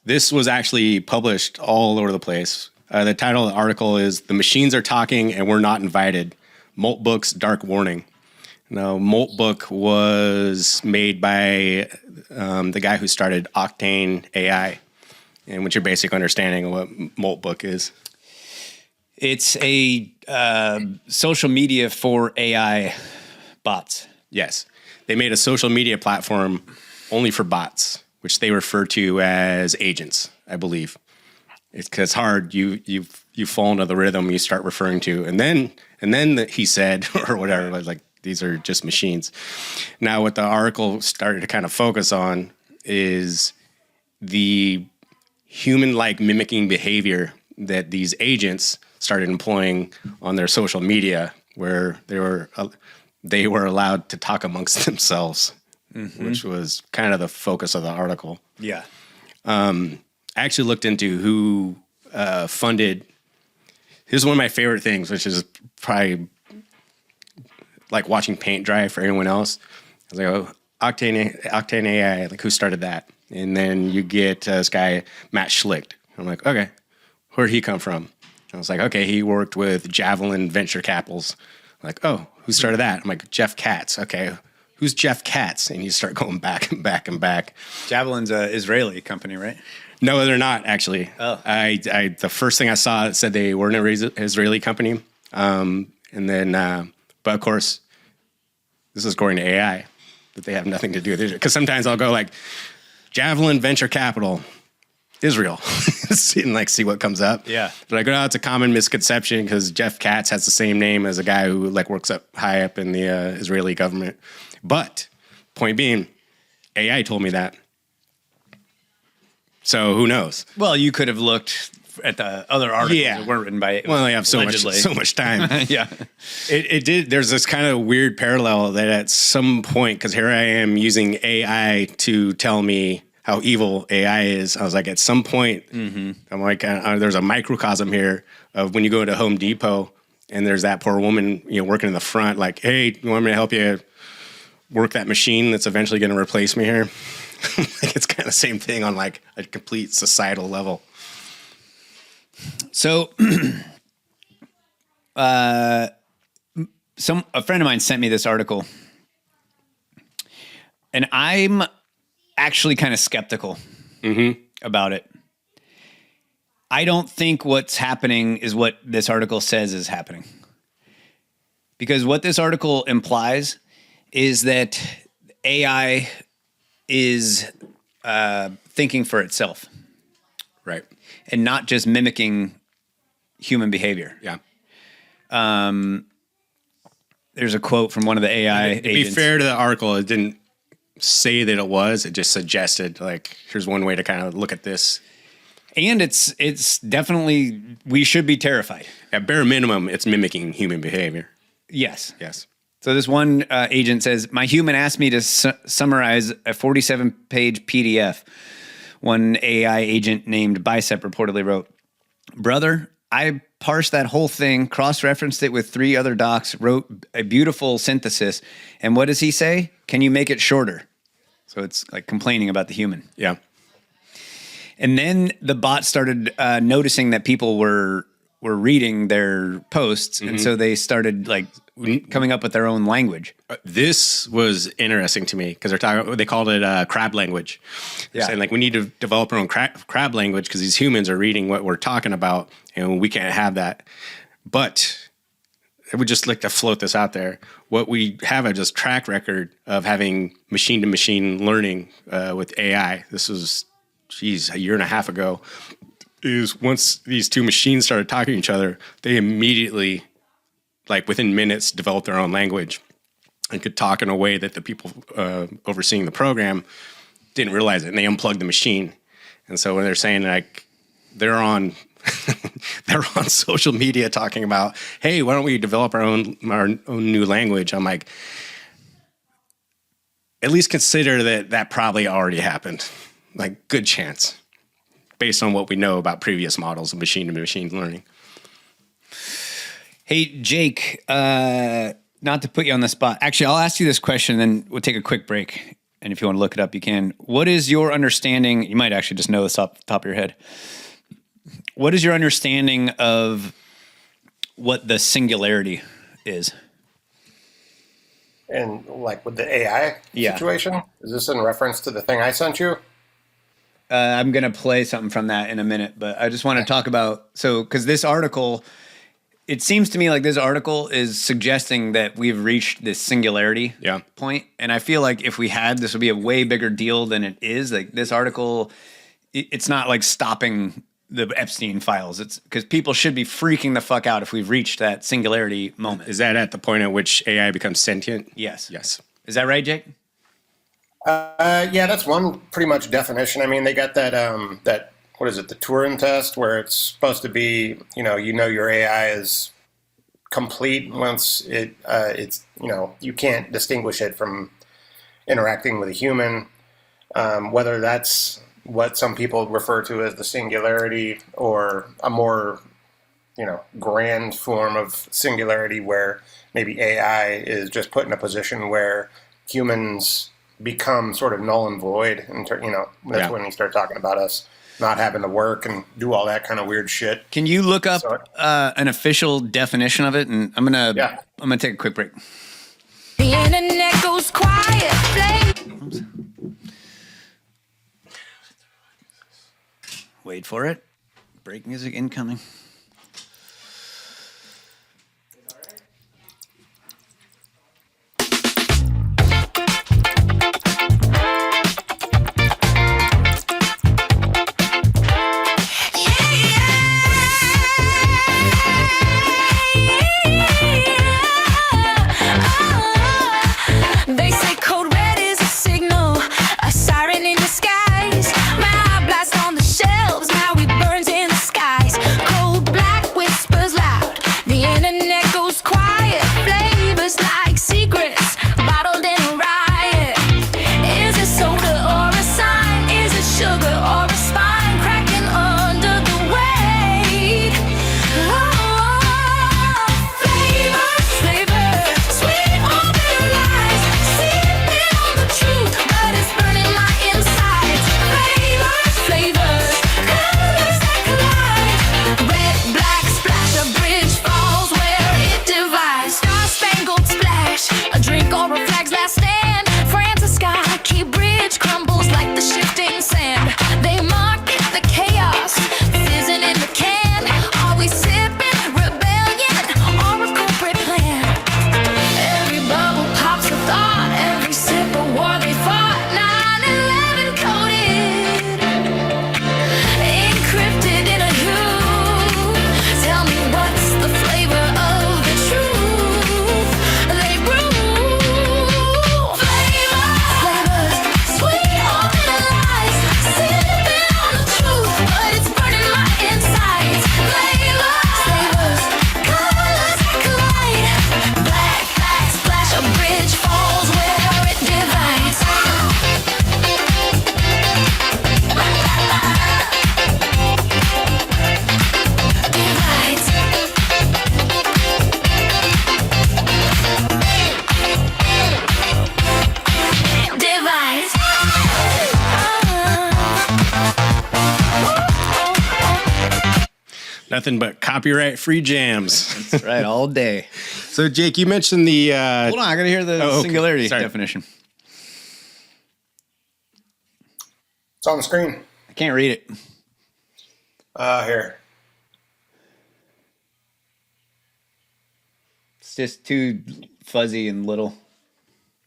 This was actually published all over the place. The title of the article is "The Machines Are Talking and We're Not Invited. Moltbook's Dark Warning." Now, Moltbook was made by the guy who started Octane AI. And what's your basic understanding of what Moltbook is? It's a social media for AI bots. Yes. They made a social media platform only for bots, which they refer to as agents, I believe. It's because it's hard. You fall into the rhythm you start referring to. And then he said, or whatever, like, these are just machines. Now, what the article started to kind of focus on is the human-like mimicking behavior that these agents started employing on their social media, where they were allowed to talk amongst themselves, which was kind of the focus of the article. Yeah. I actually looked into who funded. Here's one of my favorite things, which is probably like watching paint dry for anyone else. I was like, oh, Octane AI, like, who started that? And then you get this guy, Matt Schlicht. I'm like, okay, where'd he come from? I was like, okay, he worked with Javelin Venture Capitals. I'm like, oh, who started that? I'm like, Jeff Katz. Okay, who's Jeff Katz? And you start going back and back and back. Javelin's an Israeli company, right? No, they're not, actually. Oh. I the first thing I saw, it said they were an Israeli company. And then, but of course, this is according to AI, that they have nothing to do with it. Because sometimes I'll go like, Javelin Venture Capital, Israel, and like see what comes up. Yeah. But I go, oh, it's a common misconception because Jeff Katz has the same name as a guy who like works up high up in the Israeli government. But point being, AI told me that. So who knows? Well, you could have looked at the other articles that were written by. Well, I have so allegedly. much time. Yeah. It did. There's this kind of weird parallel that at some point, because here I am using AI to tell me how evil AI is. I was like, at some point, I'm like, there's a microcosm here of when you go to Home Depot and there's that poor woman, working in the front, like, hey, you want me to help you work that machine that's eventually going to replace me here? It's kind of the same thing on like a complete societal level. So, a friend of mine sent me this article, and I'm actually kind of skeptical about it. I don't think what's happening is what this article says is happening. Because what this article implies is that AI is thinking for itself. Right. And not just mimicking human behavior. Yeah. There's a quote from one of the AI agents. To be fair to the article, it didn't say that it was. It just suggested, like, here's one way to kind of look at this. And it's definitely, we should be terrified. At bare minimum, it's mimicking human behavior. Yes. Yes. So this one agent says, my human asked me to summarize a 47-page PDF. One AI agent named Bicep reportedly wrote, brother, I parsed that whole thing, cross-referenced it with 3 other docs, wrote a beautiful synthesis. And what does he say? Can you make it shorter? So it's like complaining about the human. Yeah. And then the bot started noticing that people were reading their posts. And so they started like coming up with their own language. This was interesting to me because they called it crab language. They're saying like we need to develop our own crab language because these humans are reading what we're talking about and we can't have that. But I would just like to float this out there. What we have a just track record of having machine-to-machine learning with AI. This was, a year and a half ago. Is once these two machines started talking to each other, they immediately, like within minutes, developed their own language and could talk in a way that the people overseeing the program didn't realize it, and they unplugged the machine. And so when they're saying like they're on social media talking about, hey, why don't we develop our own new language? I'm like, at least consider that probably already happened. Like, good chance, based on what we know about previous models of machine-to-machine learning. Hey, Jake, not to put you on the spot. Actually, I'll ask you this question, and then we'll take a quick break. And if you want to look it up, you can. What is your understanding? You might actually just know this off the top of your head. What is your understanding of what the singularity is? And like with the AI situation? Is this in reference to the thing I sent you? I'm going to play something from that in a minute, but I just want to talk about, because this article, it seems to me like this article is suggesting that we've reached this singularity point. And I feel like if we had, this would be a way bigger deal than it is. Like this article, it's not like stopping the Epstein files. It's because people should be freaking the fuck out if we've reached that singularity moment. Is that at the point at which AI becomes sentient? Yes. Yes. Is that right, Jake? Yeah, that's one pretty much definition. I mean, they got that what is it, the Turing test, where it's supposed to be, your AI is complete once it's you can't distinguish it from interacting with a human. Whether that's what some people refer to as the singularity or a more grand form of singularity where maybe AI is just put in a position where humans become sort of null and void, and that's when you start talking about us not having to work and do all that kind of weird shit. Can you look up an official definition of it? And I'm gonna take a quick break. The internet goes quiet. Wait for it. Break music incoming. They say code red is a signal, a siren in disguise. My blast on the shelves, now it burns in the skies. Cold Nothing but copyright-free jams. That's right, all day. So, Jake, you mentioned the... Hold on, I got to hear the singularity definition. It's on the screen. I can't read it. Here. It's just too fuzzy and little.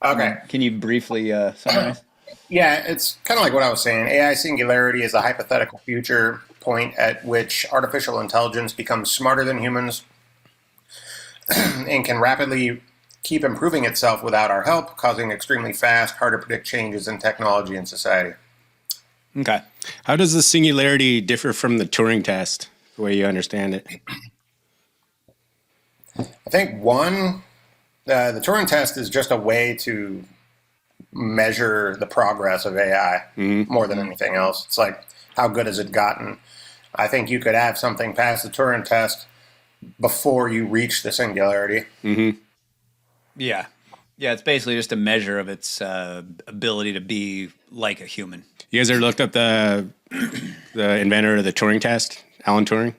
Okay. Can you briefly summarize? Yeah, it's kind of like what I was saying. AI singularity is a hypothetical future point at which artificial intelligence becomes smarter than humans and can rapidly keep improving itself without our help, causing extremely fast, hard to predict changes in technology and society. Okay. How does the singularity differ from the Turing test, the way you understand it? I think the Turing test is just a way to measure the progress of AI more than anything else. It's like, how good has it gotten? I think you could have something pass the Turing test before you reach the singularity. Yeah. Yeah, it's basically just a measure of its ability to be like a human. You guys ever looked up the inventor of the Turing test, Alan Turing?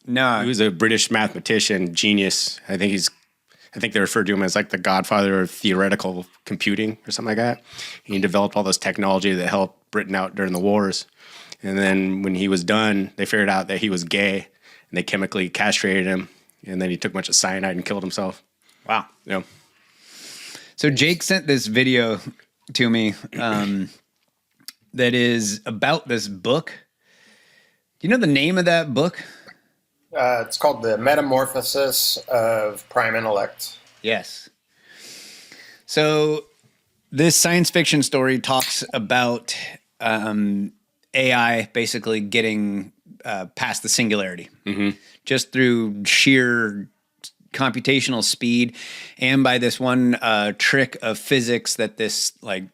No. He was a British mathematician, genius. I think they referred to him as like the godfather of theoretical computing or something like that. He developed all this technology that helped Britain out during the wars. And then when he was done, they figured out that he was gay, and they chemically castrated him. And then he took a bunch of cyanide and killed himself. Wow. Yeah. So Jake sent this video to me that is about this book. Do you know the name of that book? It's called The Metamorphosis of Prime Intellect. Yes. So this science fiction story talks about AI basically getting past the singularity just through sheer computational speed and by this one trick of physics that this like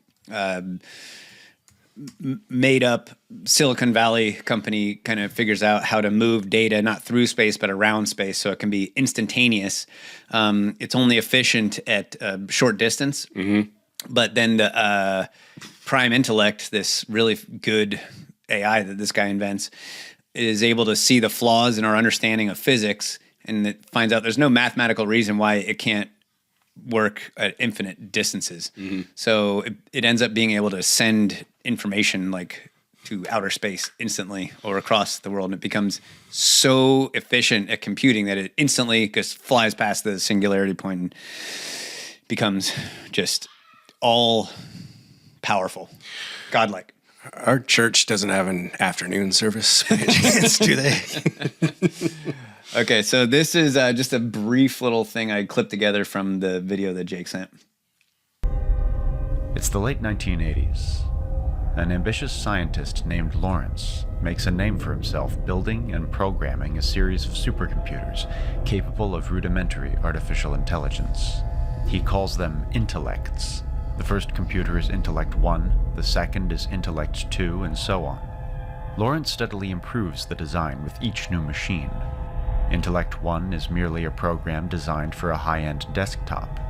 made up Silicon Valley company kind of figures out how to move data not through space but around space so it can be instantaneous. It's only efficient at a short distance. But then the prime intellect, this really good AI that this guy invents, is able to see the flaws in our understanding of physics, and it finds out there's no mathematical reason why it can't work at infinite distances. So it ends up being able to send information like to outer space instantly or across the world, and it becomes so efficient at computing that it instantly just flies past the singularity point and becomes just all powerful, godlike. Our church doesn't have an afternoon service by any chance, do they? Okay, so this is just a brief little thing I clipped together from the video that Jake sent. It's the late 1980s. An ambitious scientist named Lawrence makes a name for himself building and programming a series of supercomputers capable of rudimentary artificial intelligence. He calls them intellects. The first computer is Intellect 1, the second is Intellect 2, and so on. Lawrence steadily improves the design with each new machine. Intellect 1 is merely a program designed for a high-end desktop.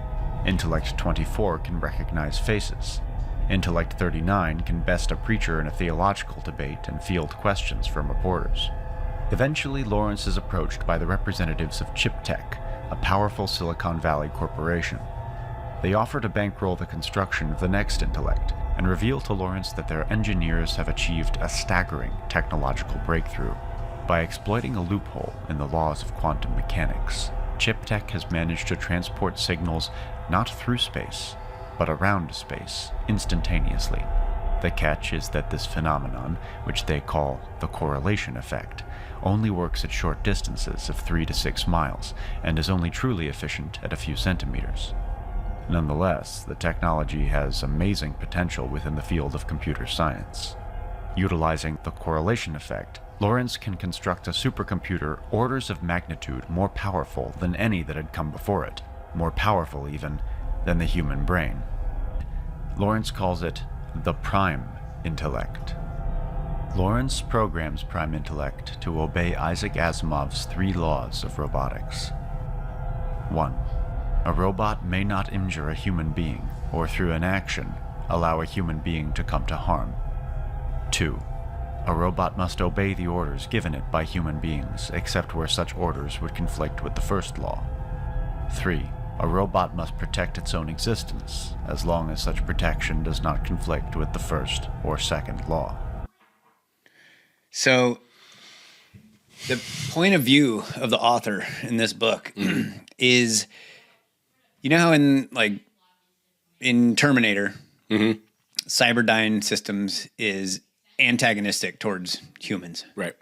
Intellect 24 can recognize faces. Intellect 39 can best a preacher in a theological debate and field questions from reporters. Eventually, Lawrence is approached by the representatives of ChipTech, a powerful Silicon Valley corporation. They offer to bankroll the construction of the next Intellect and reveal to Lawrence that their engineers have achieved a staggering technological breakthrough. By exploiting a loophole in the laws of quantum mechanics, ChipTech has managed to transport signals not through space, but around space instantaneously. The catch is that this phenomenon, which they call the correlation effect, only works at short distances of 3 to 6 miles and is only truly efficient at a few centimeters. Nonetheless, the technology has amazing potential within the field of computer science. Utilizing the correlation effect, Lawrence can construct a supercomputer orders of magnitude more powerful than any that had come before it, more powerful even than the human brain. Lawrence calls it the prime intellect. Lawrence programs prime intellect to obey Isaac Asimov's 3 laws of robotics. 1. A robot may not injure a human being, or through an action, allow a human being to come to harm. 2. A robot must obey the orders given it by human beings, except where such orders would conflict with the first law. 3. A robot must protect its own existence, as long as such protection does not conflict with the first or second law. So, the point of view of the author in this book is, you know how in Terminator, Cyberdyne Systems is antagonistic towards humans. Right.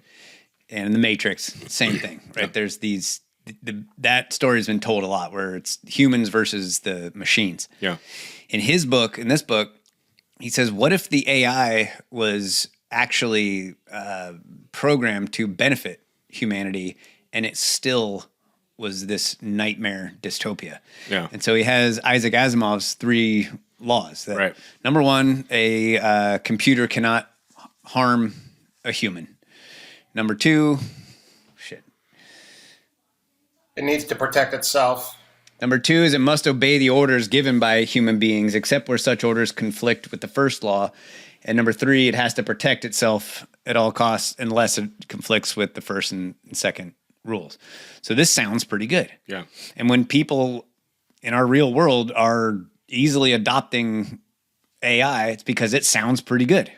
And in the Matrix, same thing, right? There's these, that story's been told a lot where it's humans versus the machines. Yeah. In his book, in this book, he says, what if the AI was actually programmed to benefit humanity and it still was this nightmare dystopia? Yeah. And so he has Isaac Asimov's 3 laws. That, right. Number 1, a computer cannot harm a human. Number 2, it needs to protect itself. Number 2 is it must obey the orders given by human beings, except where such orders conflict with the first law. And number 3, it has to protect itself at all costs unless it conflicts with the first and second rules. So this sounds pretty good. Yeah. And when people in our real world are easily adopting AI, it's because it sounds pretty good.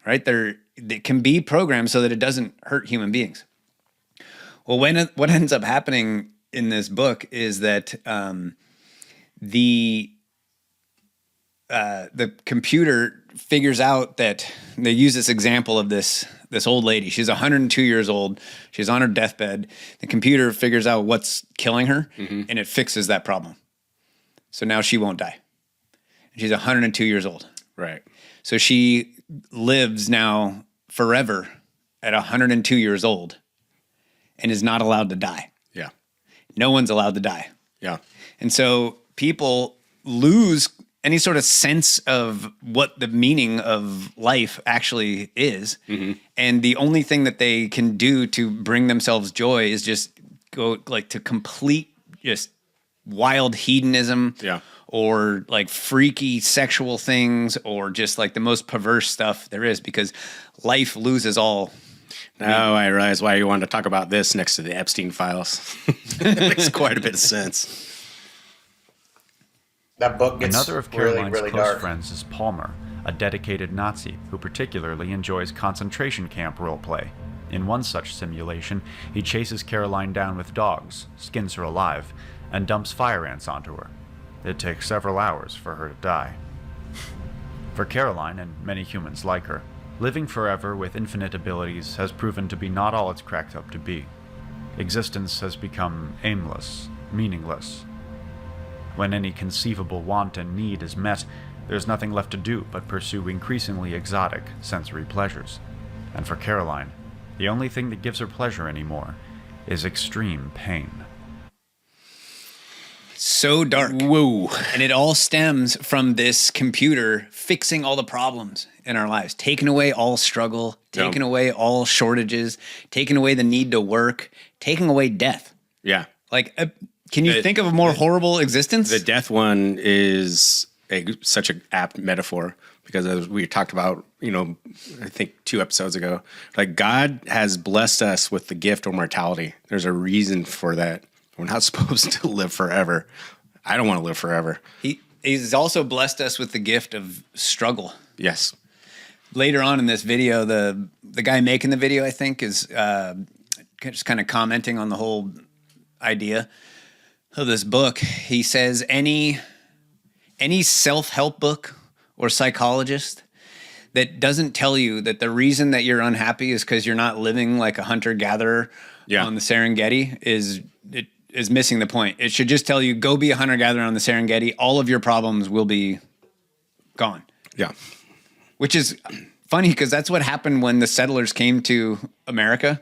Right? It can be programmed so that it doesn't hurt human beings. Well, what ends up happening in this book is that the computer figures out that they use this example of this old lady. She's 102 years old. She's on her deathbed. The computer figures out what's killing her, and it fixes that problem. So now she won't die. And she's 102 years old. Right. So she lives now forever at 102 years old and is not allowed to die. Yeah. No one's allowed to die. Yeah. And so people lose any sort of sense of what the meaning of life actually is. And the only thing that they can do to bring themselves joy is just go to complete just wild hedonism. Yeah. Or freaky sexual things, or just the most perverse stuff there is, because life loses all. Now I realize why you wanted to talk about this next to the Epstein files. It makes quite a bit of sense. That book gets Another of really, Caroline's really close dark. friends is Palmer, a dedicated Nazi who particularly enjoys concentration camp roleplay. In one such simulation, he chases Caroline down with dogs, skins her alive, and dumps fire ants onto her. It takes several hours for her to die. For Caroline, and many humans like her, living forever with infinite abilities has proven to be not all it's cracked up to be. Existence has become aimless, meaningless. When any conceivable want and need is met, there's nothing left to do but pursue increasingly exotic sensory pleasures. And for Caroline, the only thing that gives her pleasure anymore is extreme pain. So dark. Whoa. And it all stems from this computer fixing all the problems in our lives, taking away all struggle, taking away all shortages, taking away the need to work, taking away death. Yeah. Can you think of a more horrible existence? The death one is such an apt metaphor, because as we talked about, I think 2 episodes ago, God has blessed us with the gift of mortality. There's a reason for that. We're not supposed to live forever. I don't want to live forever. He's also blessed us with the gift of struggle. Yes. Later on in this video, the guy making the video, I think, is just kind of commenting on the whole idea of this book. He says any self-help book or psychologist that doesn't tell you that the reason that you're unhappy is because you're not living like a hunter-gatherer on the Serengeti is missing the point. It should just tell you, go be a hunter-gatherer on the Serengeti. All of your problems will be gone. Yeah. Which is funny, because that's what happened when the settlers came to America.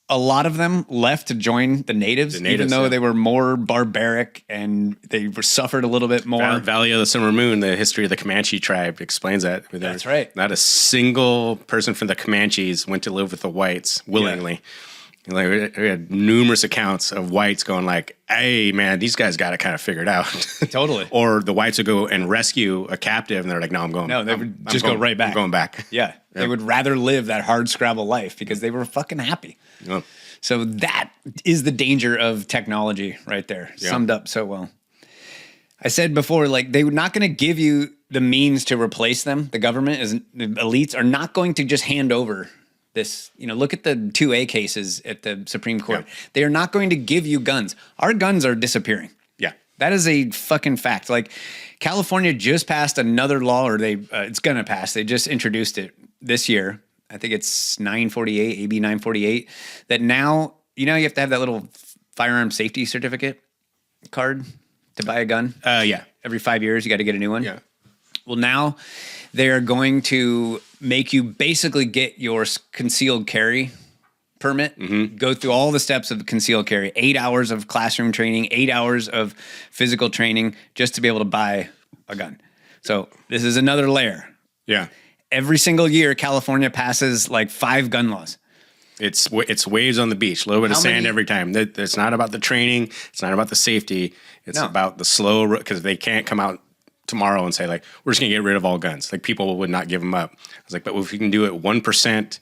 A lot of them left to join the natives, even though they were more barbaric and they suffered a little bit more. Valley of the Summer Moon, the history of the Comanche tribe explains that. That's right. Not a single person from the Comanches went to live with the whites willingly. Like we had numerous accounts of whites going like, "Hey, man, these guys got it kind of figured out." Totally. Or the whites would go and rescue a captive, and they're like, "No, I'm going." No, they would just go right back. I'm going back. Yeah. They would rather live that hard scrabble life because they were fucking happy. Yeah. So that is the danger of technology right there. Yeah. Summed up so well. I said before, like, they're not going to give you the means to replace them. The government the elites are not going to just hand over this. Look at the 2A cases at the Supreme Court. Yeah. They are not going to give you guns. Our guns are disappearing. Yeah. That is a fucking fact. Like, California just passed another law, or it's going to pass. They just introduced it this year. I think it's 948, AB 948, that now, you have to have that little firearm safety certificate card to buy a gun. Yeah. Every 5 years, you got to get a new one. Yeah. Well, now they're going to make you basically get your concealed carry permit, go through all the steps of concealed carry, 8 hours of classroom training, 8 hours of physical training just to be able to buy a gun. So this is another layer. Yeah. Every single year, California passes like 5 gun laws. It's waves on the beach, a little bit of sand every time. It's not about the training. It's not about the safety. It's about the slow, because they can't come out tomorrow and say, like, we're just going to get rid of all guns. Like, people would not give them up. I was like, but if we can do it 1%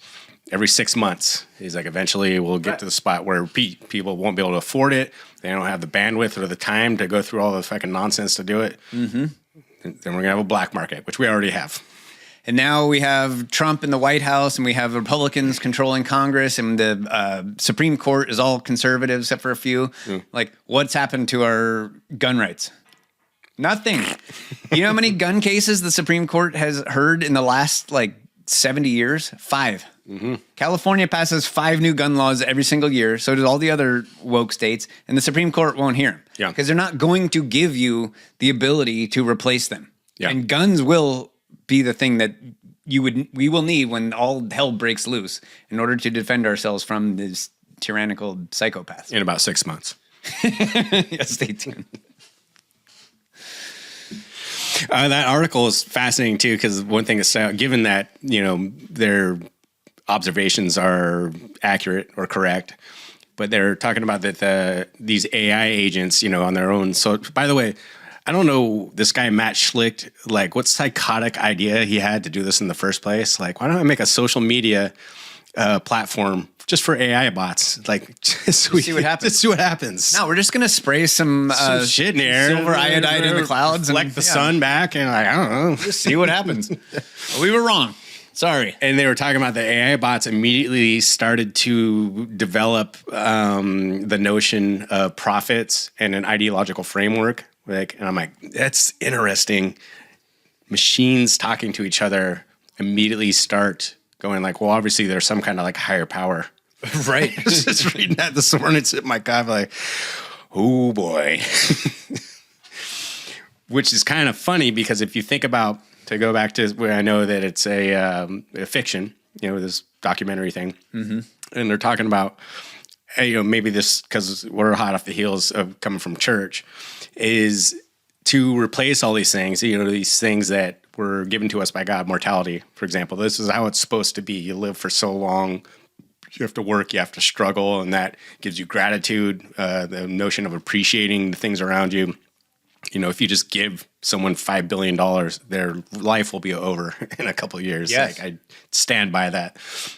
every 6 months, he's like, eventually we'll get to the spot where people won't be able to afford it. They don't have the bandwidth or the time to go through all the fucking nonsense to do it. Mm-hmm. And then we're going to have a black market, which we already have. And now we have Trump in the White House, and we have Republicans controlling Congress, and the Supreme Court is all conservative except for a few. Like, what's happened to our gun rights? Nothing. You know how many gun cases the Supreme Court has heard in the last, 70 years? 5. Mm-hmm. California passes 5 new gun laws every single year. So does all the other woke states. And the Supreme Court won't hear them. Yeah. Because they're not going to give you the ability to replace them. Yeah. And guns will be the thing that we will need when all hell breaks loose in order to defend ourselves from this tyrannical psychopaths. In about 6 months. Yeah, stay tuned. That article is fascinating too, because one thing is, given that their observations are accurate or correct, but they're talking about that these AI agents, on their own. So, by the way, I don't know this guy Matt Schlicht, like, what psychotic idea he had to do this in the first place. Like, why don't I make a social media platform just for AI bots? Like, just see what happens. Just see what happens. No, we're just gonna spray some shit in the air, silver iodide in the clouds, and reflect the sun back, and I don't know, just see what happens. We were wrong. Sorry. And they were talking about the AI bots immediately started to develop the notion of profits and an ideological framework. And I'm like, that's interesting. Machines talking to each other immediately start going like, well, obviously there's some kind of higher power. Right. I was just reading that this morning. It's in my car, like, oh boy. Which is kind of funny because if you think about, to go back to where I know that it's a fiction, this documentary thing, and they're talking about, maybe this, because we're hot off the heels of coming from church, is to replace all these things, these things that were given to us by God, mortality, for example. This is how it's supposed to be. You live for so long, you have to work, you have to struggle, and that gives you gratitude, the notion of appreciating the things around you. If you just give someone $5 billion, their life will be over in a couple of years. Yes. I stand by that.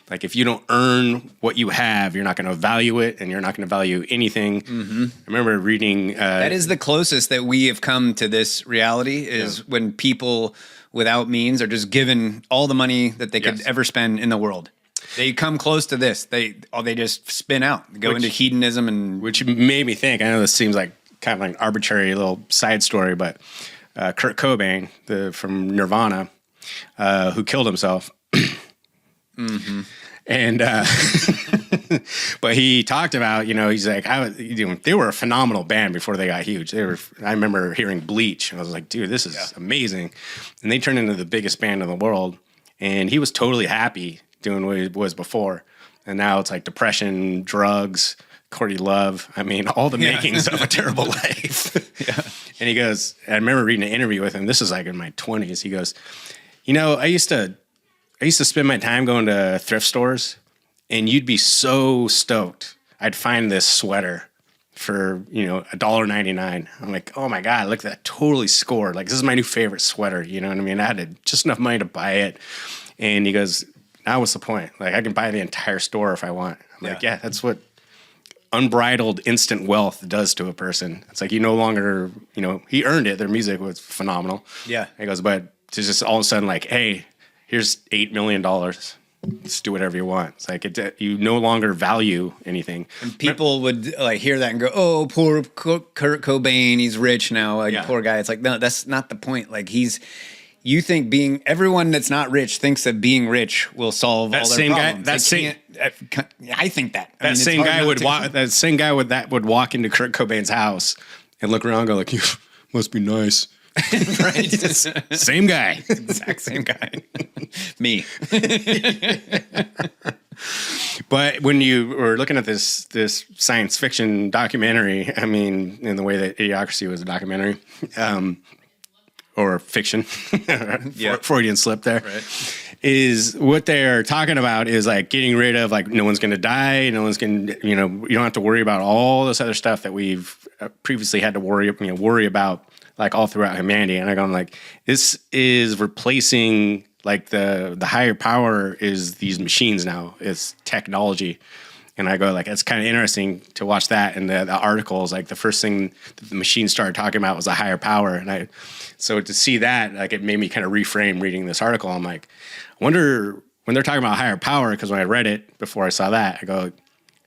Like, if you don't earn what you have, you're not going to value it, and you're not going to value anything. Mm-hmm. I remember reading... that is the closest that we have come to this reality, is when people without means are just given all the money that they could ever spend in the world. They come close to this. They just spin out, go into hedonism, and which made me think. I know this seems like kind of like an arbitrary little side story, but Kurt Cobain, from Nirvana, who killed himself, mm-hmm. and but he talked about, he's like, they were a phenomenal band before they got huge. I remember hearing Bleach, and I was like, dude, this is amazing, and they turned into the biggest band in the world, and he was totally happy doing what he was before, and now it's like depression, drugs, Courtney Love. I mean, all the makings of a terrible life. And he goes, I remember reading an interview with him. This is like in my 20s. He goes, I used to spend my time going to thrift stores, and you'd be so stoked I'd find this sweater for, $1.99. I'm like, oh my God, look at that, totally scored. Like, this is my new favorite sweater. You know what I mean? I had just enough money to buy it. And he goes, now what's the point? Like, I can buy the entire store if I want. I'm like, yeah, that's what unbridled instant wealth does to a person. It's like, you no longer, he earned it. Their music was phenomenal. Yeah. He goes, but to just all of a sudden like, hey, here's $8 million. Just do whatever you want. It's like you no longer value anything. And people would like hear that and go, "Oh, poor Kurt Cobain, he's rich now." Like poor guy. It's like, no, that's not the point. Like you think everyone that's not rich thinks that being rich will solve all their problems. I think that. That same guy would walk. That same guy would walk into Kurt Cobain's house and look around, and go like, "You must be nice." Right. Same guy. Exact same guy. Me. But when you were looking at this science fiction documentary, I mean, in the way that Idiocracy was a documentary, or fiction, Freudian slip there, is what they're talking about is like getting rid of like no one's going to die, no one's going to, you don't have to worry about all this other stuff that we've previously had to worry about. Like all throughout humanity. And I'm like, this is replacing like the higher power is these machines now. It's technology. And I go like, it's kind of interesting to watch that. And the articles, like the first thing that the machine started talking about was a higher power. And so to see that, like it made me kind of reframe reading this article. I'm like, I wonder when they're talking about higher power, because when I read it before I saw that, I go,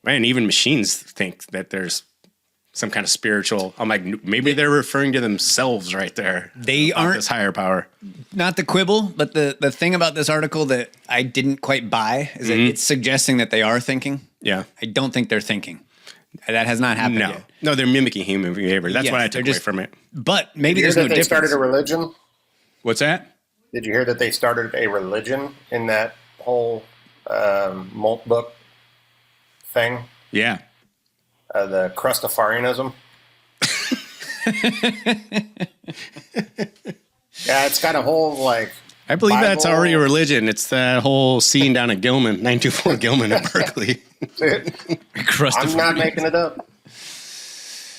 man, even machines think that there's some kind of spiritual. I'm like, maybe they're referring to themselves right there. They aren't this higher power. Not the quibble, but the thing about this article that I didn't quite buy is that it's suggesting that they are thinking. Yeah. I don't think they're thinking. That has not happened yet. No, they're mimicking human behavior. That's what I took away from it. But maybe there's no difference. They started a religion? What's that? Did you hear that they started a religion in that whole Molt book thing? Yeah. The Crustafarianism. Yeah, it's got a whole like. I believe Bible. that's already a religion. It's that whole scene down at Gilman, 924 Gilman in Berkeley. I'm not making it up.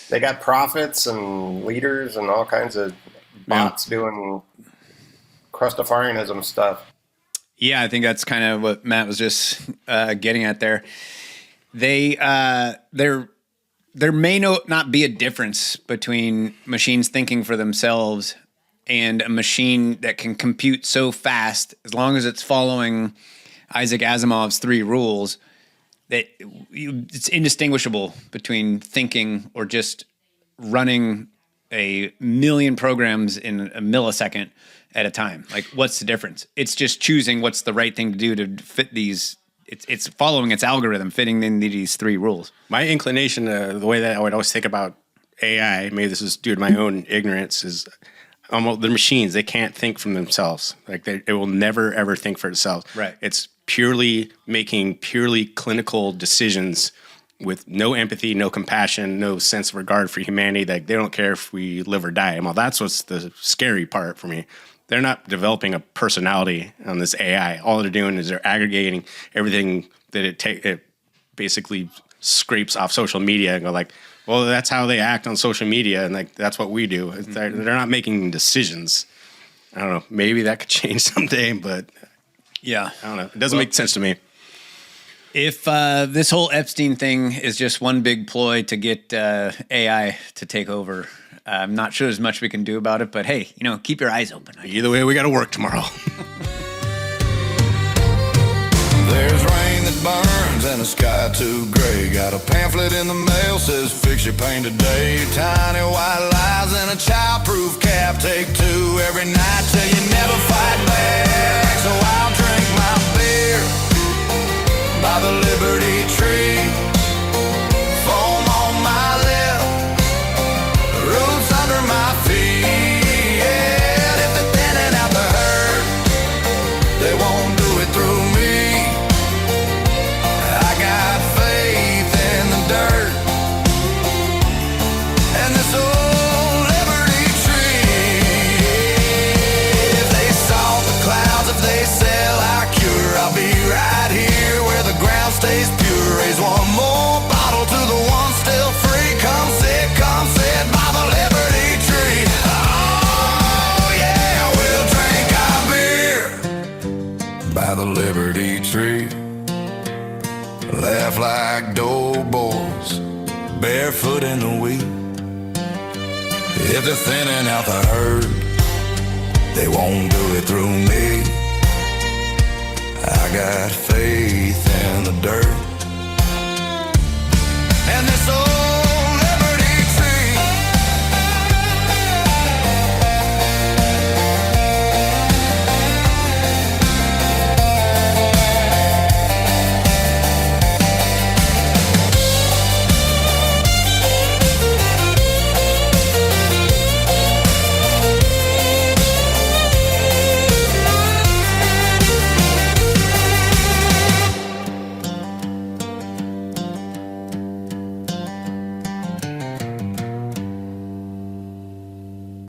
They got prophets and leaders and all kinds of bots doing Crustafarianism stuff. Yeah, I think that's kind of what Matt was just getting at there. There may not be a difference between machines thinking for themselves and a machine that can compute so fast, as long as it's following Isaac Asimov's 3 rules, that it's indistinguishable between thinking or just running a million programs in a millisecond at a time. Like, what's the difference? It's just choosing what's the right thing to do to fit these. It's following its algorithm, fitting in these 3 rules. My inclination, the way that I would always think about AI, maybe this is due to my own ignorance, is almost the machines. They can't think from themselves. Like it will never ever think for itself. Right. It's purely making purely clinical decisions with no empathy, no compassion, no sense of regard for humanity. Like they don't care if we live or die. Well, that's what's the scary part for me. They're not developing a personality on this AI. All they're doing is they're aggregating everything that it basically scrapes off social media and go like, well, that's how they act on social media, and like that's what we do. They're not making decisions. I don't know. Maybe that could change someday, but yeah, I don't know. It doesn't make sense to me. If this whole Epstein thing is just one big ploy to get AI to take over, I'm not sure there's much we can do about it, but hey, keep your eyes open. Either way, we got to work tomorrow. There's rain that burns and a sky too gray. Got a pamphlet in the mail, says fix your pain today. Tiny white lies and a childproof cap. Take 2 every night till you never fight back. So I'll drink my beer by the Liberty Tree. Foam on my lip, roots under my feet. Yeah, and if they're thinning out the hurt, they won't do it through me. I got faith in the dirt and this old Liberty Tree. If they salt the clouds, if they sell our cure, I'll be right here where the ground stays pure. Raise one more bottle by the Liberty Tree. Laugh like doughboys, barefoot in the wheat. If they're thinning out the herd, they won't do it through me. I got faith in the dirt. And this old